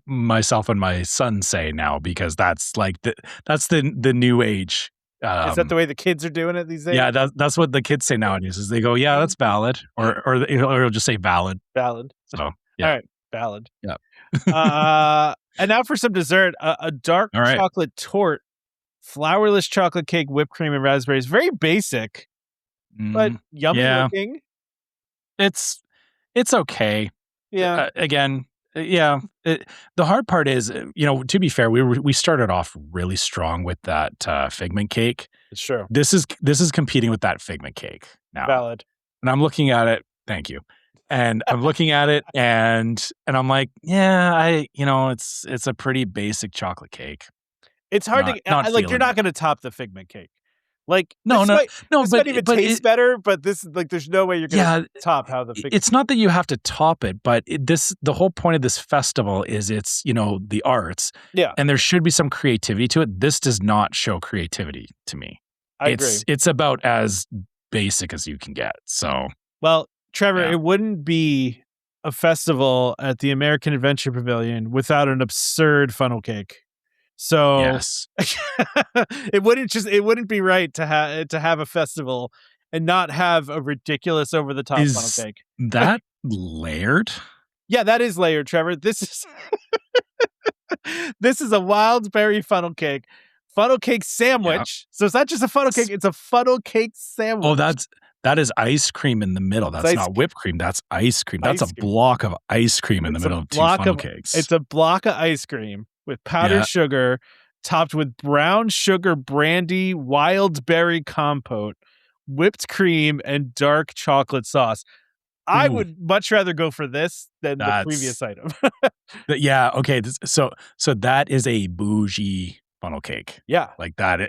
myself and my son say now because that's like that's the new age. Is that the way the kids are doing it these days? Yeah, that's what the kids say nowadays. Is they go, yeah, that's valid, or it'll just say valid. Valid. So yeah, All right, valid. yeah. And now for some dessert, a dark All right. chocolate torte, flourless chocolate cake, whipped cream, and raspberries. Very basic, but yummy yeah. looking. It's okay. Yeah, Again, yeah. The hard part is, to be fair, we started off really strong with that figment cake. it's true. This is competing with that figment cake now, Valid. and I'm looking at it. Thank you. And I'm looking at it, and I'm like, yeah, it's a pretty basic chocolate cake. It's hard Not to like. You're feeling not it. going to top the figment cake. Like No, no, this might even but taste better, but this is like there's no way you're going to top how the figment. it's not that you have to top it, but the whole point of this festival is it's the arts, Yeah, and there should be some creativity to it. This does not show creativity to me. I agree. It's about as basic as you can get. So Well, Trevor, Yeah. it wouldn't be a festival at the American Adventure Pavilion without an absurd funnel cake. So yes, it wouldn't be right to have a festival and not have a ridiculous over the top funnel is cake. that layered? Yeah, that is layered, Trevor. This is this is a wild berry funnel cake sandwich. So it's not just a funnel cake; it's a funnel cake sandwich. Oh, that is ice cream in the middle. That's ice not whipped cream. That's ice cream. That's Ice a cream. block of ice cream in the It's a middle of two block funnel of- cakes. It's a block of ice cream with powdered Yeah. sugar, topped with brown sugar brandy wild berry compote, whipped cream, and dark chocolate sauce. I Ooh. would much rather go for this than the That's- previous item. Yeah. Okay. So that is a bougie funnel cake. Yeah. Like that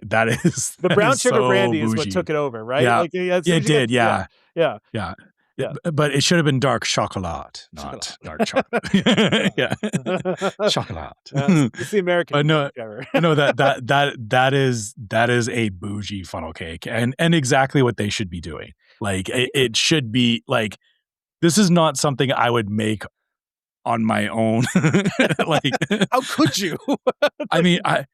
is The that brown is sugar so brandy is what bougie. took it over, right? Yeah. Like, as soon Yeah, as it you did. get- Yeah. Yeah. Yeah. Yeah. But it should have been dark chocolate, not dark chocolate. Yeah. Chocolate. It's the American. But no, Trevor. I know that is a bougie funnel cake and exactly what they should be doing. Like it should be like this is not something I would make on my own. Like How could you? I mean I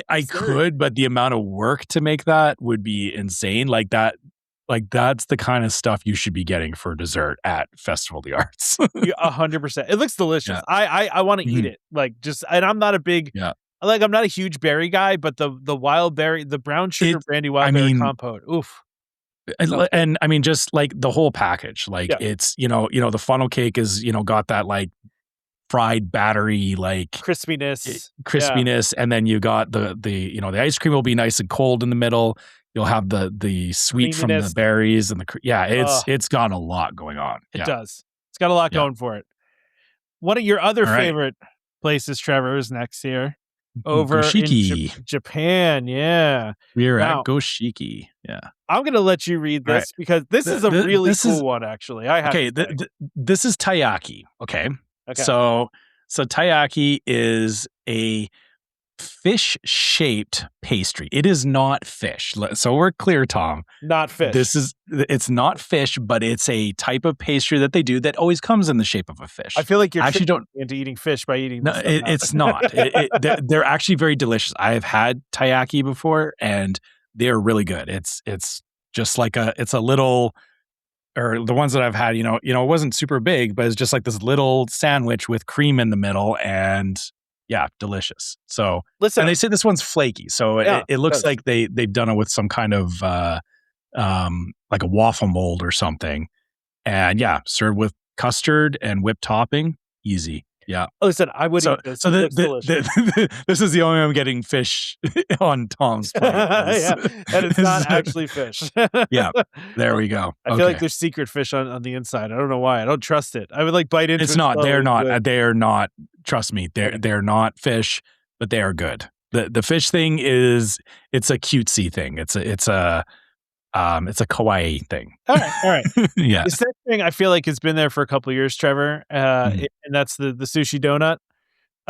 Absurd. could, but the amount of work to make that would be insane. Like that's the kind of stuff you should be getting for dessert at Festival of the Arts. 100%. It looks delicious. Yeah. I want to eat Mhm. it. Like and I'm not a big Yeah. like I'm not a huge berry guy, but the wild berry, the brown sugar brandy wild berry compote. Oof. And I mean, just like the whole package, like Yeah. it's, the funnel cake is, got that like fried battery, like crispiness. And then you got the ice cream will be nice and cold in the middle. You'll have the sweet from the Creaminess. berries and Ugh. it's got a lot going on. It Yeah. does. It's got a lot Yeah. going for it. One of your other All right. favorite places, Trevor, is next here. Over in Goshiki. Japan. Yeah. We're Now- at Goshiki. Yeah. I'm going to let you read All right. this because this is a really this cool is- one, actually. I have Okay. to say. This is taiyaki. Okay. Okay. So taiyaki is a fish-shaped pastry. It is not fish. So we're clear, Tom. Not fish. It's not fish, but it's a type of pastry that they do that always comes in the shape of a fish. I feel like you're actually tricking me into eating fish by eating No, this stuff now. it's not. They're actually very delicious. I have had taiyaki before, and they are really good. It's just like it's a little, or the ones that I've had, it wasn't super big, but it's just like this little sandwich with cream in the middle, and yeah, delicious. So, Listen, and they say this one's flaky, so Yeah, it looks does. like they've done it with some kind of like a waffle mold or something. And yeah, served with custard and whipped topping. Easy. Yeah. Listen, I would So, eat this. so It looks delicious. this is the only way I'm getting fish on Tom's plate. Yeah, and it's not actually fish. Yeah, there we go. I feel like there's secret fish on the inside. I don't know why. I don't trust it. I would like bite into it. It's not. They're slowly, not. but- They are not. Trust me. They're not fish, but they are good. The fish thing is it's a cutesy thing. It's a kawaii thing. All right. Yeah. This next thing I feel like has been there for a couple of years, Trevor, and that's the sushi donut.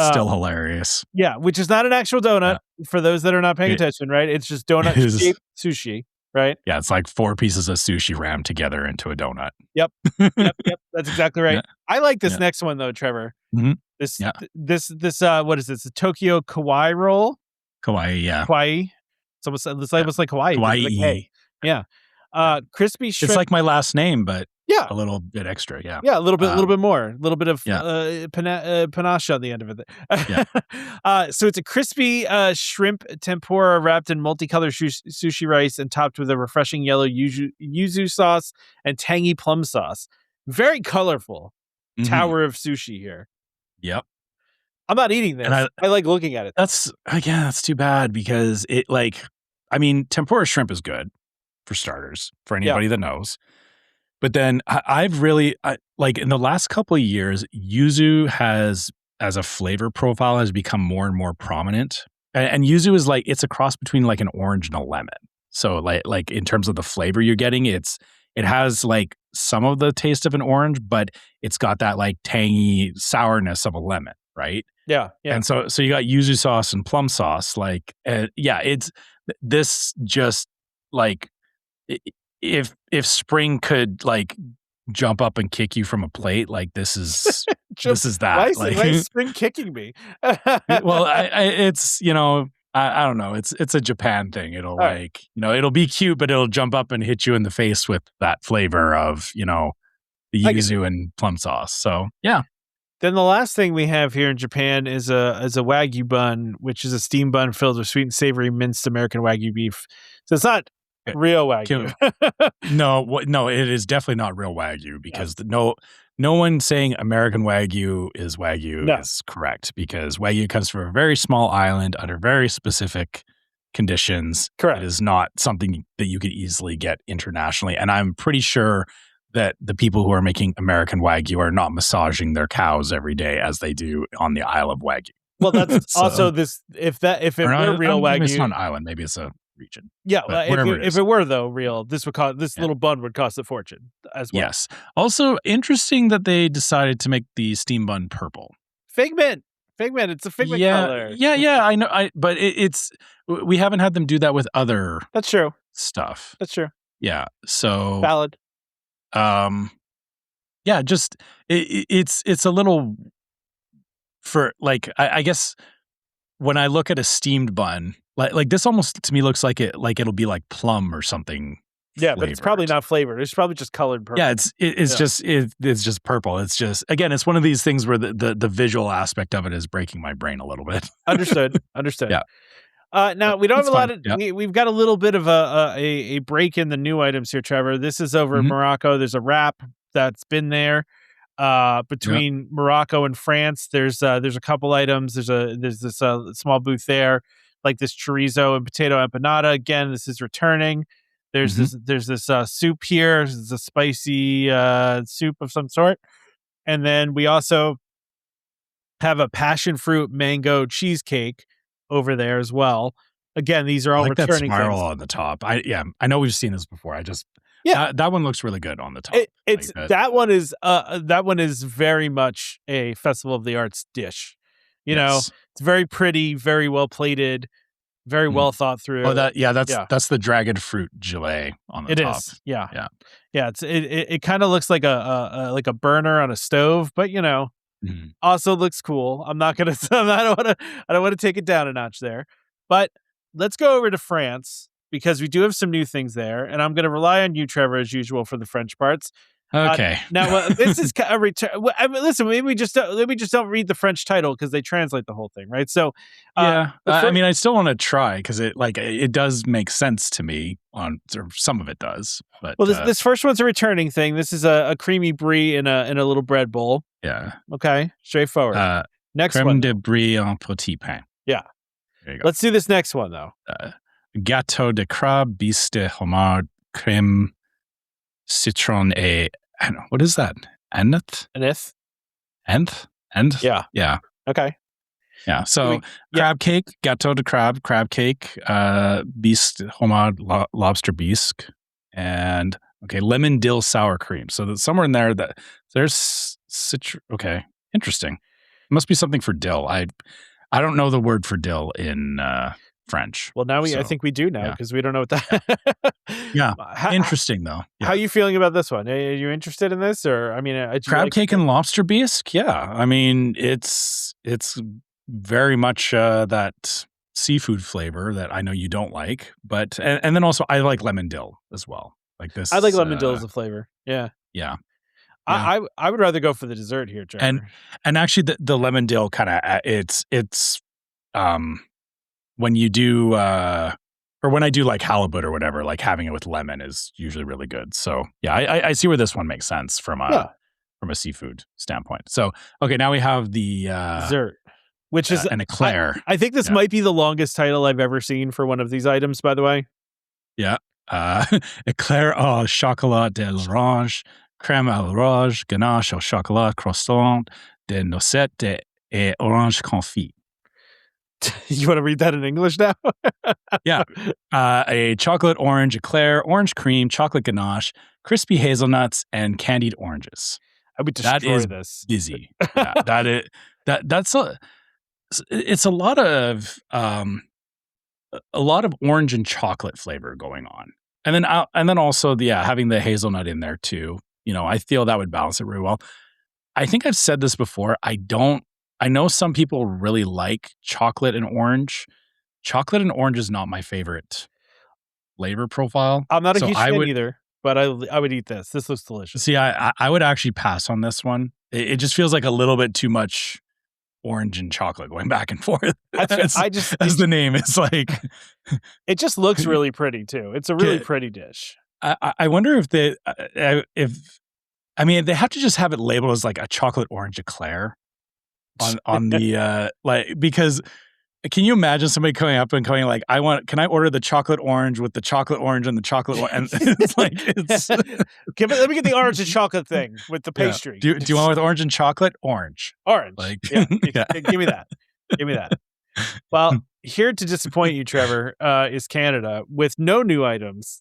Still hilarious. Yeah, which is not an actual donut for those that are not paying attention, right? It's just donut shaped sushi, right? Yeah, it's like 4 pieces of sushi rammed together into a donut. Yep. That's exactly right. Yeah. I like this next one though, Trevor. Mhm. This what is this? The Tokyo Kawaii roll? Kawaii, yeah. Kawaii. It's almost like Hawaii. Kawaii. Like, hey. Yeah. Crispy shrimp. It's like my last name, but yeah, a little bit extra. Yeah. Yeah, a little bit more. A little bit of Yeah. panache on the end of it. Yeah. So it's a crispy shrimp tempura wrapped in multicolored sushi rice and topped with a refreshing yellow yuzu sauce and tangy plum sauce. Very colorful tower of sushi here. Yep. I'm not eating this. And I like looking at it. That's too bad because tempura shrimp is good for starters, for anybody that knows. But then I've really like in the last couple of years, yuzu has, as a flavor profile, has become more and more prominent. And yuzu is like, it's a cross between like an orange and a lemon. So like in terms of the flavor you're getting, it has like some of the taste of an orange, but it's got that like tangy sourness of a lemon, right? Yeah. And so you got yuzu sauce and plum sauce, like, it's this just like if spring could like jump up and kick you from a plate, like this is this is that. Why is spring kicking me? Well, it's I don't know. It's a Japan thing. It'll it'll be cute, but it'll jump up and hit you in the face with that flavor of the yuzu and plum sauce. So yeah. Then the last thing we have here in Japan is a Wagyu bun, which is a steam bun filled with sweet and savory minced American Wagyu beef. So it's not real Wagyu. No, it is definitely not real Wagyu because no one saying American Wagyu is Wagyu is correct because Wagyu comes from a very small island under very specific conditions. Correct. It is not something that you could easily get internationally. And I'm pretty sure that the people who are making American Wagyu are not massaging their cows every day as they do on the Isle of Wagyu. Well, that's also this. If it were real Wagyu, it's not an island. Maybe it's a region. Yeah, if it were though real, this little bun would cost a fortune as well. Yes. Also interesting that they decided to make the steam bun purple. Figment. It's a Figment color. Yeah. I know. But we haven't had them do that with other. That's true. Stuff. That's true. Yeah. So valid. Yeah. Just it's a little for like I guess when I look at a steamed bun. Like this almost to me looks like it'll be like plum or something. Yeah, but it's probably not flavored. It's probably just colored purple. Yeah, it's just purple. It's just again, it's one of these things where the visual aspect of it is breaking my brain a little bit. Understood. Yeah. Now we don't have a lot of. We've got a little bit of a break in the new items here, Trevor. This is over in Morocco. There's a wrap that's been there. Between Morocco and France, there's a couple items. There's this small booth there. Like this chorizo and potato empanada. Again, this is returning. There's this soup here. This is a spicy soup of some sort. And then we also have a passion fruit mango cheesecake over there as well. Again, these are all returning that spiral things. on the top. I know we've seen this before. That one looks really good on the top. That one is very much a Festival of the Arts dish. You know, it's very pretty, very well plated, very well thought through. Oh, that's the dragon fruit gelée on the top. It is. Yeah. It kind of looks like a burner on a stove, but also looks cool. I don't want to take it down a notch there. But let's go over to France because we do have some new things there, and I'm going to rely on you, Trevor, as usual, for the French parts. Okay. Now this is a return. I mean, listen, maybe we just don't read the French title because they translate the whole thing, right? So Yeah, I mean, I still want to try because it does make sense to me or some of it does. But well, this first one's a returning thing. This is a creamy brie in a little bread bowl. yeah, Okay, straightforward. Next crème one. de brie en petit pain. Yeah. There you go. Let's do this next one though. Gâteau de crabe, bis de homard, crème, citron et I don't know, what is that? Eneth? Aneth. Enth? Yeah. Yeah. Okay. Yeah. So crab cake, gâteau de crabe, crab cake, bis de homard, lobster bisque, and lemon dill sour cream. So there's somewhere in there that there's citron. Okay, interesting. It must be something for dill. I don't know the word for dill in French. Well, now I think we do now because we don't know what that. Yeah. Interesting though. Yeah. How are you feeling about this one? Are you interested in this, or I mean, crab cake and lobster bisque? Yeah. I mean, it's very much that seafood flavor that I know you don't like, but and then also I like lemon dill as well. Like this, I like lemon dill as a flavor. Yeah. Yeah. I would rather go for the dessert here, Trevor. And actually the lemon dill kind of it's when you do or when I do like halibut or whatever, like having it with lemon is usually really good. So yeah, I see where this one makes sense from a seafood standpoint. So now we have the dessert, which is an eclair. I think this might be the longest title I've ever seen for one of these items, by the way. Yeah. Eclair au chocolat de l'orange, crème à l'orange, ganache au chocolat croissant de noisette et orange confit. You want to read that in English now? Yeah. A chocolate orange eclair, orange cream, chocolate ganache, crispy hazelnuts, and candied oranges. I would destroy this. Busy. Yeah, it's a lot of orange and chocolate flavor going on. And then also having the hazelnut in there too. You know, I feel that would balance it really well. I think I've said this before. I know some people really like chocolate and orange. Chocolate and orange is not my favorite flavor profile. I'm not a huge fan either, but I would eat this. This looks delicious. See, I would actually pass on this one. It just feels like a little bit too much orange and chocolate going back and forth. As the name is like. It just looks really pretty too. It's a really pretty dish. I wonder if they have to just have it labeled as like a chocolate orange eclair on the because can you imagine somebody coming up and going like, can I order the chocolate orange with the chocolate orange and the chocolate and it's like let me get the orange and chocolate thing with the pastry. Do you want with orange and chocolate? Orange. Like give me that. Give me that. Well, here to disappoint you, Trevor, is Canada with no new items.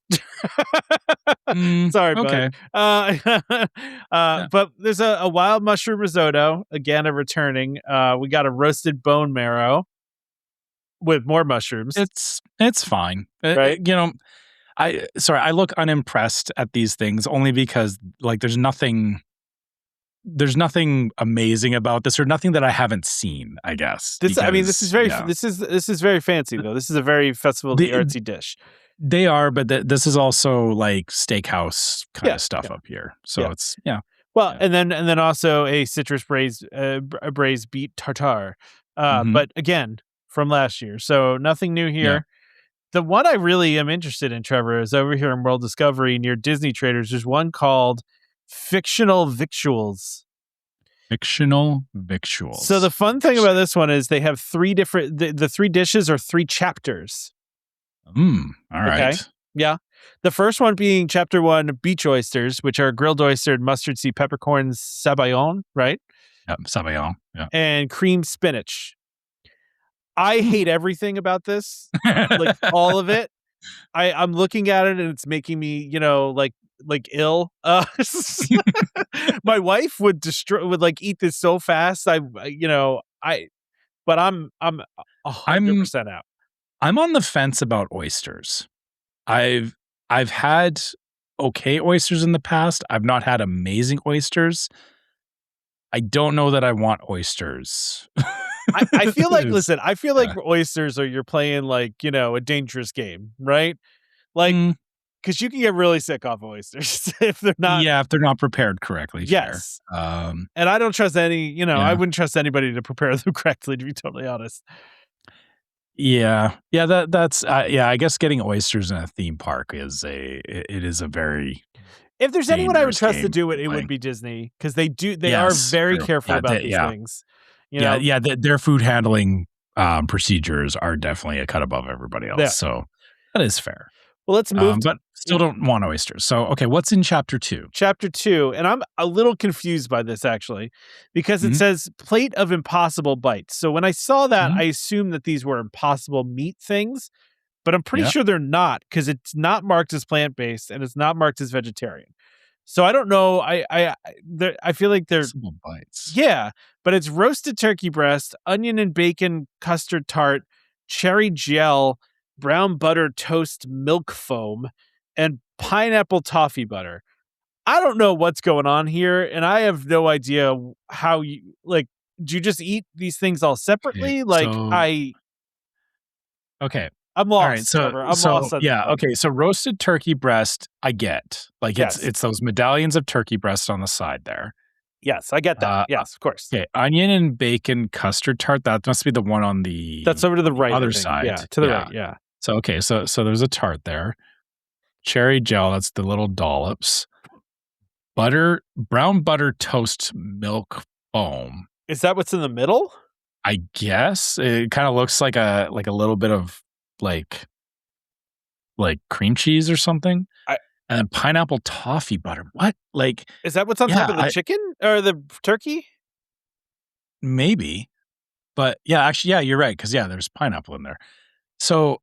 Sorry, bud. But there's a wild mushroom risotto, again, returning. We got a roasted bone marrow with more mushrooms. It's fine. Right? I look unimpressed at these things only because like there's nothing amazing about this or nothing that I haven't seen, I guess. This is very fancy though. This is a very festival of the artsy dish. They are, but this is also like steakhouse kind of stuff up here. So it's Well, and then also a citrus braised beet tartare. But again, from last year. So nothing new here. Yeah. The one I really am interested in, Trevor, is over here in World Discovery near Disney Traders. There's one called Fictional Victuals. Fictional Victuals. So the fun thing about this one is they have three different, the three dishes are three chapters. All right. Okay? Yeah. The first one being chapter 1, beach oysters, which are grilled oyster, mustard seed, peppercorns, sabayon, right? Yep, sabayon. Yeah. And cream spinach. I hate everything about this, like all of it. I'm looking at it and it's making me, like ill. My wife would eat this so fast. But I'm 100% out. I'm on the fence about oysters. I've had okay oysters in the past. I've not had amazing oysters. I don't know that I want oysters. I feel like, listen, oysters are you're playing like, a dangerous game, right? Like, because you can get really sick off oysters if they're not. Yeah, if they're not prepared correctly. Yes. Fair. And I don't trust any, I Yeah. wouldn't trust anybody to prepare them correctly, to be totally honest. Yeah. That's yeah, I guess getting oysters in a theme park is a very If there's anyone I would dangerous trust to game do it, to it play. would be Disney, because they are Yes, very true. careful Yeah, about these yeah. things. You know, Yeah, their food handling procedures are definitely a cut above everybody else. Yeah. So that is fair. well, let's move to But still don't want oysters. So okay, what's in chapter 2? chapter 2, and I'm a little confused by this actually, because it Mhm. says plate of impossible bites. So when I saw that, Mhm. I assumed that these were impossible meat things, but I'm pretty Yeah. sure they're not, because it's not marked as plant-based and it's not marked as vegetarian. So I don't know. I feel like they're Possible bites. yeah, but it's roasted turkey breast, onion and bacon custard tart, cherry gel, brown butter toast milk foam, and pineapple toffee butter. I don't know what's going on here, and I have no idea how you like. Do you just eat these things all separately? Like so- Okay. I'm All lost, right. So Trevor. I'm lost. On yeah. this. Okay. So roasted turkey breast, I get. Like Yes. it's those medallions of turkey breast on the side there. Yes, I get that. Yes, of course. Okay. Onion and bacon custard tart. That must be the one on the That's over to the right. I other think. side. Yeah, to the right. Yeah. So okay. So there's a tart there. Cherry gel. That's the little dollops. Brown butter toast milk foam. Is that what's in the middle? I guess it kind of looks like a little bit of like cream cheese or something. And then pineapple toffee butter. What? Like Is that what's on top of the chicken or the turkey? maybe. But yeah, actually, yeah, you're right. Cause yeah, there's pineapple in there. So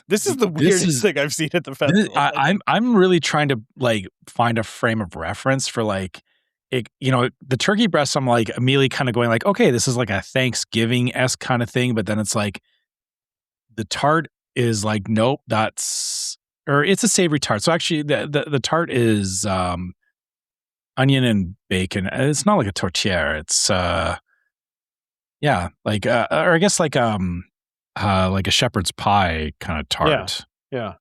This is the weirdest thing I've seen at the festival. I'm really trying to like find a frame of reference for like it, the turkey breast. I'm like immediately kind of going like, okay, this is like a Thanksgiving-esque kind of thing. But then it's like the tart is like, nope, or it's a savory tart. So actually the tart is onion and bacon. It's not like a tortilla. It's yeah, like or I guess like a shepherd's pie kind of tart. Yeah.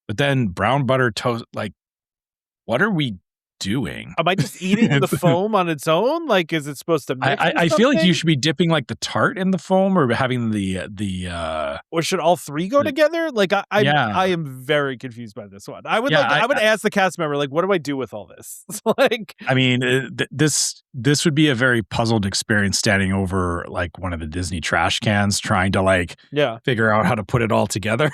But then brown butter toast. Like, what are we doing? Am I just eating the foam on its own? Like, is it supposed to mix I feel like you should be dipping like the tart in the foam or having the or should all three go together? Like Yeah. I am very confused by this one. I would Yeah, I would ask the cast member, like, what do I do with all this? Like, I mean, this would be a very puzzled experience standing over like one of the Disney trash cans trying to like yeah. figure out how to put it all together.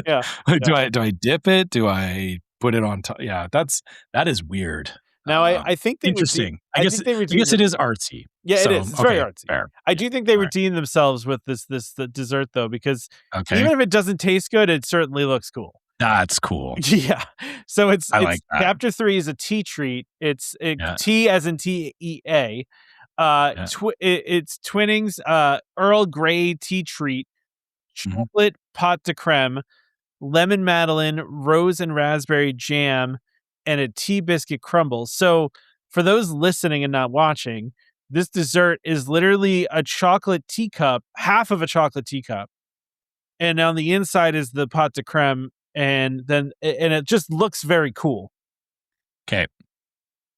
Yeah. Like, do I dip it? Do I put it on top? Yeah, that is weird. Now I think they interesting. I guess it is artsy. Yeah, So, it is. It's very okay, artsy. fair. I do think they All right. redeem themselves with the dessert though, because Okay, even if it doesn't taste good, it certainly looks cool. that's cool. Yeah. So it's like that. chapter 3 is a tea treat. It's Yeah. tea as in TEA. It's Twinnings Earl Grey tea treat, Mhm. chocolate pot de creme, lemon madeleine, rose and raspberry jam, and a tea biscuit crumble. So for those listening and not watching, this dessert is literally a chocolate teacup, half of a chocolate teacup. And on the inside is the pot de creme, and it just looks very cool. Okay,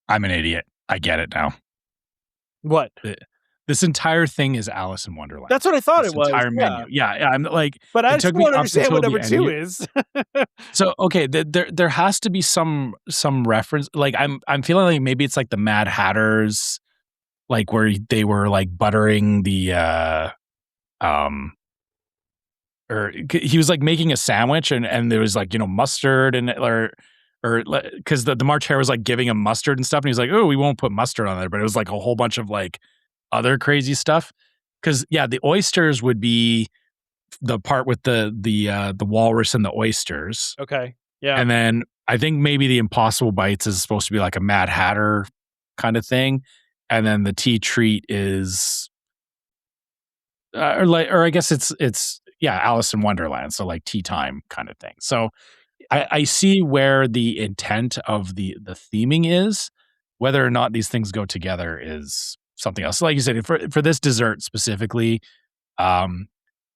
I'm an idiot. I get it now. What? This entire thing is Alice in Wonderland. That's what I thought This it was. entire Yeah. menu. Yeah, I'm like, But I it just took me don't up understand what until number the 2 end. is. So okay, there has to be some reference. Like I'm feeling like maybe it's like the Mad Hatters, like where they were like buttering the or he was like making a sandwich and there was like mustard and or because the March Hare was like giving him mustard and stuff and he was like, oh, we won't put mustard on there, but it was like a whole bunch of like other crazy stuff. Because yeah, the oysters would be the part with the walrus and the oysters. Okay. Yeah. And then I think maybe the Impossible Bites is supposed to be like a Mad Hatter kind of thing. And then the tea treat is or I guess it's Alice in Wonderland. So like tea time kind of thing. So I see where the intent of the theming is. Whether or not these things go together is something else. So like you said, for this dessert specifically,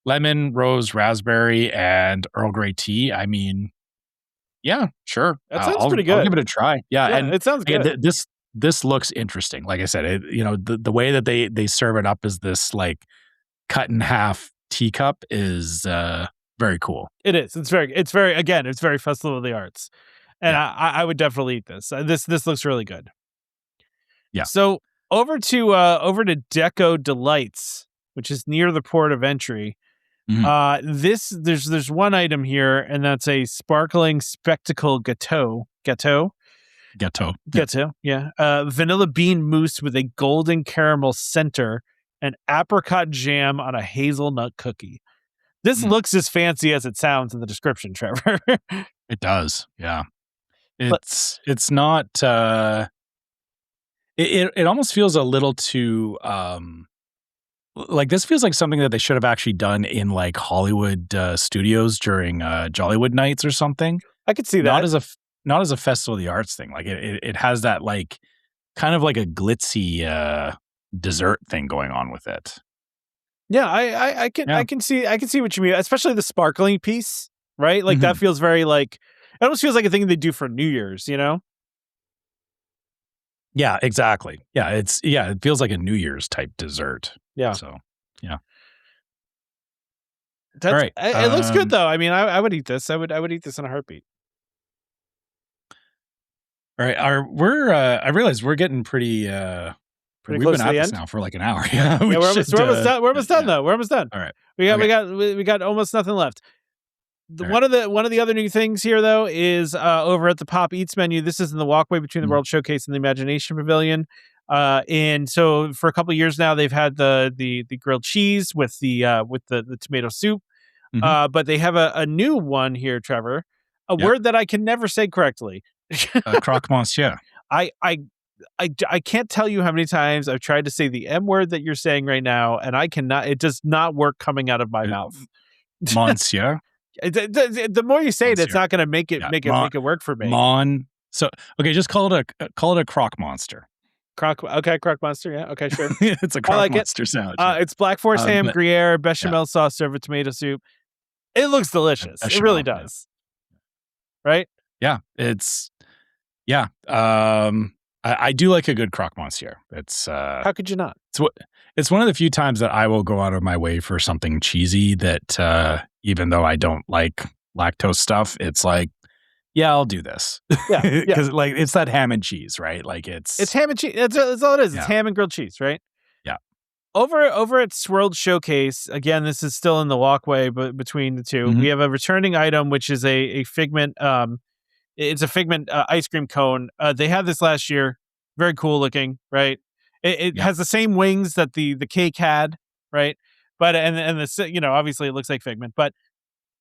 lemon, rose, raspberry, and Earl Grey tea. I mean, yeah, sure. That sounds pretty I'll good. give it a try. Yeah, and it sounds again, good. this looks interesting. Like I said, the way that they serve it up is this like cut in half teacup is very cool. It is. It's very Festival of the Arts, and Yeah. I would definitely eat this. This looks really good. Yeah. So over to Deco Delights, which is near the port of entry. There's one item here, and that's a sparkling spectacle gâteau. Ghetto. Yeah. Vanilla bean mousse with a golden caramel center and apricot jam on a hazelnut cookie. This looks as fancy as it sounds in the description, Trevor. It does. Yeah. But- It's not it almost feels a little too like this feels like something that they should have actually done in like Hollywood studios during Jollywood nights or something. I could see that. Not as a Festival of the Arts thing. Like it has that like kind of like a glitzy dessert thing going on with it. Yeah, I can see what you mean, especially the sparkling piece, right? Like that feels very like it almost feels like a thing they do for New Year's, you know? Yeah, exactly. Yeah, it feels like a New Year's type dessert. Yeah. So, yeah. All right. It looks good though. I mean, I would eat this. I would eat this in a heartbeat. All right. I realize we're getting pretty we've close been to at the this end? now for like an hour. Yeah, We're almost done. We're almost done though. We're almost done. All right. We got almost nothing left. One of the other new things here though is over at the Pop Eats menu. This is in the walkway between the World Showcase and the Imagination Pavilion. And so for a couple of years now, they've had the grilled cheese with the tomato soup. But they have a new one here, Trevor. A word that I can never say correctly. Croque monsieur. I can't tell you how many times I've tried to say the M word that you're saying right now, and I cannot. It does not work coming out of my mouth. Monsieur. The more you say it, it's not going to make it work for me. So okay, just call it a croque monster. Croque monster. Yeah. Okay, sure. It's a croque monster sandwich. It's Black Forest ham, Gruyere, bechamel sauce served with tomato soup. It looks delicious. It really does. Right? Yeah. I do like a good croque monsieur. It's how could you not? It's one of the few times that I will go out of my way for something cheesy that even though I don't like lactose stuff, it's like, yeah, I'll do this. Yeah. Because like it's that ham and cheese, right? Like it's ham and cheese. That's all it is. It's ham and grilled cheese, right? Yeah. Over at Swirled Showcase, again, this is still in the walkway between the two. We have a returning item, which is a Figment. It's a Figment ice cream cone. They had this last year. Very cool looking, right? It has the same wings that the cake had, right? But and the obviously it looks like Figment, but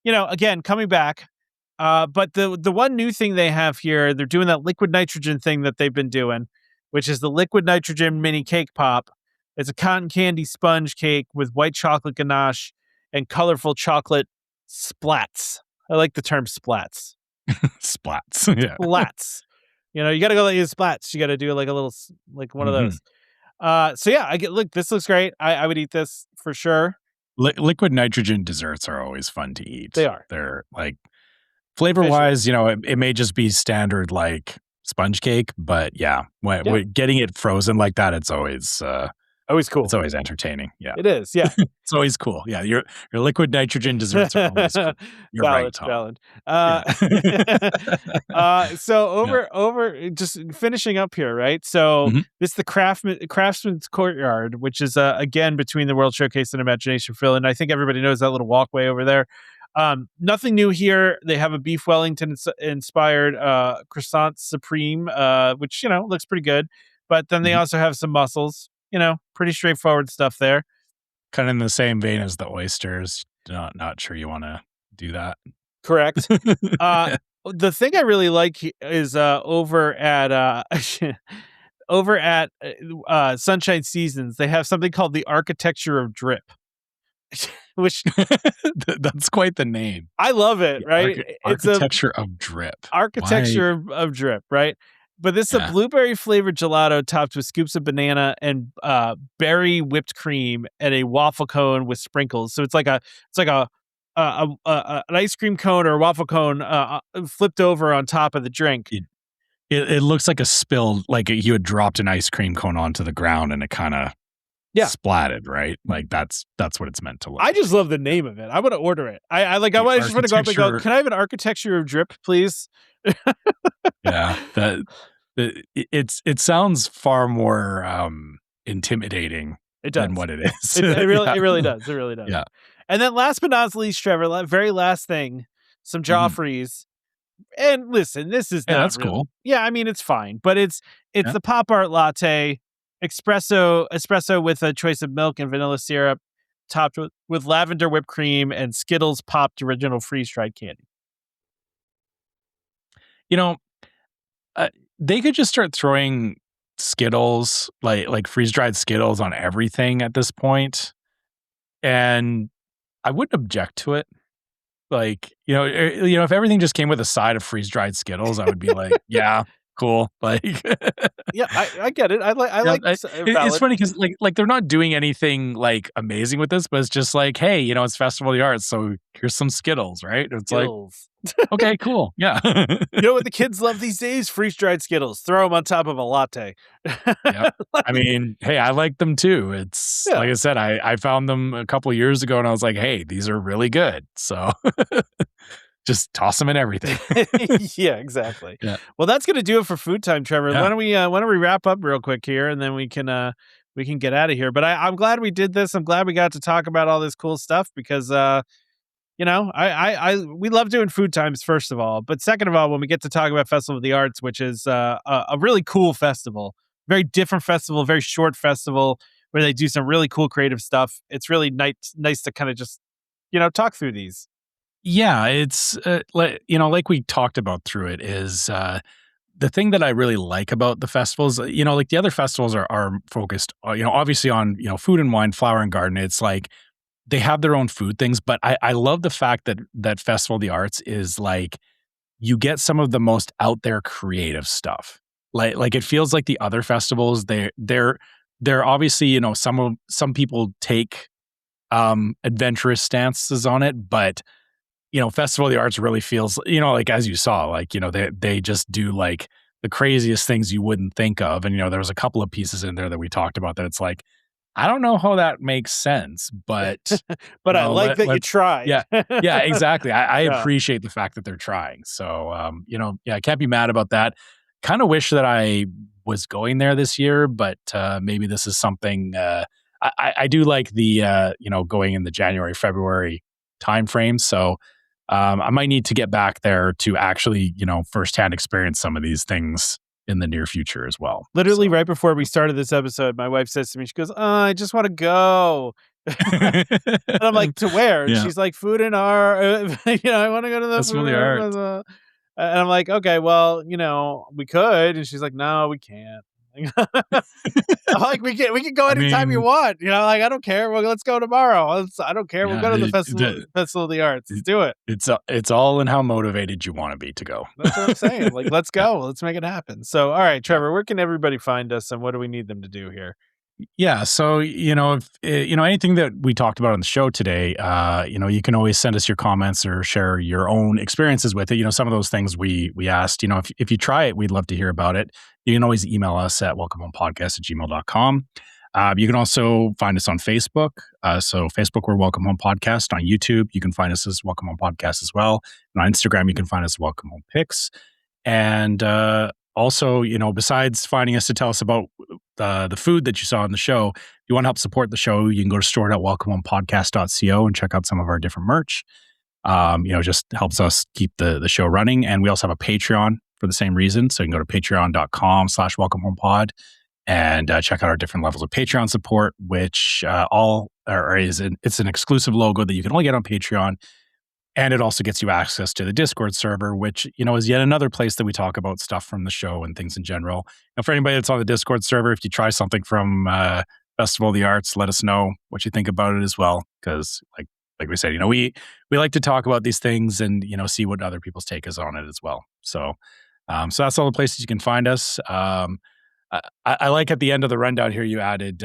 again coming back. But the one new thing they have here, they're doing that liquid nitrogen thing that they've been doing, which is the liquid nitrogen mini cake pop. It's a cotton candy sponge cake with white chocolate ganache and colorful chocolate splats. I like the term splats. Splats. Yeah. Splats. You got to go like use splats. You got to do like a little, like one of those. So yeah, look, this looks great. I would eat this for sure. Liquid nitrogen desserts are always fun to eat. They are. They're like flavor wise, it may just be standard like sponge cake, but when getting it frozen like that, it's always cool. It's always entertaining. Yeah, it is. Yeah, it's always cool. Yeah, your liquid nitrogen desserts are always cool. You're valid, right, Tom. Valid. So over just finishing up here, right? So this is the Craftsman's Courtyard, which is again between the World Showcase and Imagination Pavilion. I think everybody knows that little walkway over there. Nothing new here. They have a beef Wellington inspired croissant supreme, which looks pretty good. But then they also have some mussels. Pretty straightforward stuff there. Kind of in the same vein as the oysters. Not sure you want to do that. Correct. The thing I really like is over at Sunshine Seasons, they have something called the Architecture of Drip. Which that's quite the name. I love it, right? Architecture of Drip. Architecture of Drip, right? But this is a Yeah. blueberry flavored gelato topped with scoops of banana and berry whipped cream and a waffle cone with sprinkles. So it's like an ice cream cone or a waffle cone flipped over on top of the drink. It looks like a spill, like you had dropped an ice cream cone onto the ground and it kind of splatted, right? Like that's what it's meant to look. I just love the name of it. I want to order it. I just want to go up and go, can I have an architecture of drip, please? Yeah, it sounds far more intimidating than what it is. It really does. It really does. Yeah. And then last but not least, Trevor, very last thing, some Joffreys. And listen, this is not that's really, cool. Yeah, I mean it's fine, but it's the pop art latte, espresso with a choice of milk and vanilla syrup, topped with lavender whipped cream and Skittles popped original freeze dried candy. You know, they could just start throwing Skittles, like freeze dried Skittles, on everything at this point, and I wouldn't object to it. Like, if everything just came with a side of freeze dried Skittles, I would be like, yeah, cool. Like, yeah, I get it. It's funny because like they're not doing anything like amazing with this, but it's just like, hey, it's Festival of the Arts, so here's some Skittles, right? It's Skittles. Like, okay, cool, yeah. You know what the kids love these days? Freeze dried Skittles. Throw them on top of a latte. Yep. I mean, hey, I like them too. It's like I said, I found them a couple of years ago, and I was like, hey, these are really good. So. Just toss them in everything. Yeah, exactly. Yeah. Well, that's going to do it for food time, Trevor. Yeah. Why don't we wrap up real quick here, and then we can get out of here. But I'm glad we did this. I'm glad we got to talk about all this cool stuff because we love doing food times, first of all, but second of all, when we get to talk about Festival of the Arts, which is a really cool festival, very different festival, very short festival where they do some really cool creative stuff. It's really nice to kind of just talk through these. Yeah, it's like we talked about through it is the thing that I really like about the festivals. Like the other festivals are focused, obviously on food and wine, flower and garden. It's like they have their own food things, but I love the fact that Festival of the Arts is like you get some of the most out there creative stuff. Like it feels like the other festivals they're obviously some people take adventurous stances on it, but Festival of the Arts really feels, like as you saw, like, they just do like the craziest things you wouldn't think of. And, there was a couple of pieces in there that we talked about that it's like, I don't know how that makes sense, but but I like that you tried. Yeah. Yeah, exactly. I appreciate the fact that they're trying. So, I can't be mad about that. Kind of wish that I was going there this year, but maybe this is something I do like the, going in the January, February timeframe. So, I might need to get back there to actually, firsthand experience some of these things in the near future as well. Literally right before we started this episode, my wife says to me, she goes, I just want to go. And I'm like, to where? And she's like, food and art. I want to go to the That's food really and art. And I'm like, okay, well, we could. And she's like, no, we can't. I'm like, we can go anytime you want. I don't care. Well, let's go tomorrow. I don't care. We'll go to the Festival of the Arts. Let's do it. It's all in how motivated you want to be to go. That's what I'm saying. Like, let's go. Let's make it happen. So, all right, Trevor, where can everybody find us, and what do we need them to do here? Yeah. So, if anything that we talked about on the show today, you can always send us your comments or share your own experiences with it. Some of those things we asked, if you try it, we'd love to hear about it. You can always email us at welcomehomepodcast@gmail.com. You can also find us on Facebook. So Facebook, we're Welcome Home Podcast. On YouTube, you can find us as Welcome Home Podcast as well. And on Instagram, you can find us as Welcome Home Pics. And also, besides finding us to tell us about the food that you saw on the show, if you want to help support the show, you can go to store.welcomehomepodcast.co and check out some of our different merch. Just helps us keep the show running. And we also have a Patreon for the same reason. So you can go to patreon.com/welcomehomepod and check out our different levels of Patreon support, which it's an exclusive logo that you can only get on Patreon. And it also gets you access to the Discord server, which, is yet another place that we talk about stuff from the show and things in general. And for anybody that's on the Discord server, if you try something from Festival of the Arts, let us know what you think about it as well. Because like we said, we like to talk about these things and, see what other people's take is on it as well. So So that's all the places you can find us. I like at the end of the rundown here, you added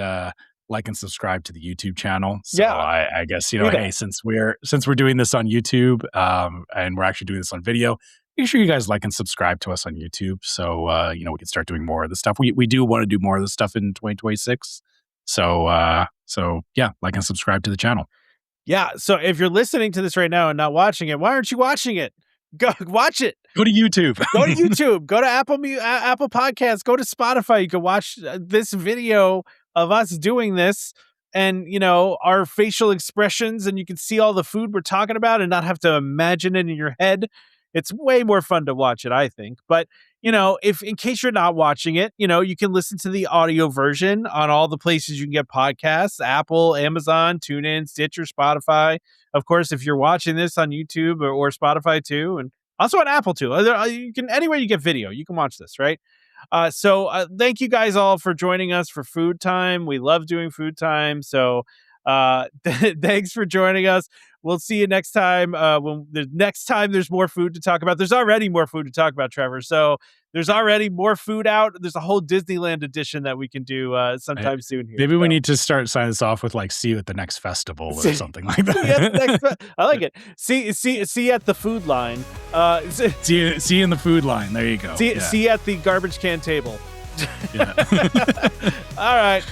like and subscribe to the YouTube channel. So Yeah. I guess, Do that. hey, since we're doing this on YouTube and we're actually doing this on video, make sure you guys like and subscribe to us on YouTube. So, we can start doing more of this stuff. We do want to do more of this stuff in 2026. So yeah, like and subscribe to the channel. Yeah. So if you're listening to this right now and not watching it, why aren't you watching it? Go watch it. Go to YouTube. Go to YouTube. Go to Apple Podcasts. Go to Spotify. You can watch this video of us doing this and, our facial expressions, and you can see all the food we're talking about and not have to imagine it in your head. It's way more fun to watch it, I think. But, if in case you're not watching it, you can listen to the audio version on all the places you can get podcasts: Apple, Amazon, TuneIn, Stitcher, Spotify. Of course, if you're watching this on YouTube or Spotify too, and also on Apple too, you can anywhere you get video, you can watch this, right? So thank you guys all for joining us for Food Time. We love doing Food Time. So thanks for joining us. We'll see you next time. When the next time there's more food to talk about. There's already more food to talk about, Trevor. So there's already more food out. There's a whole Disneyland edition that we can do sometime soon here. Maybe we need to sign this off with see you at the next festival or something like that. I like it. See you at the food line. See you in the food line. There you go. See you at the garbage can table. Yeah. All right.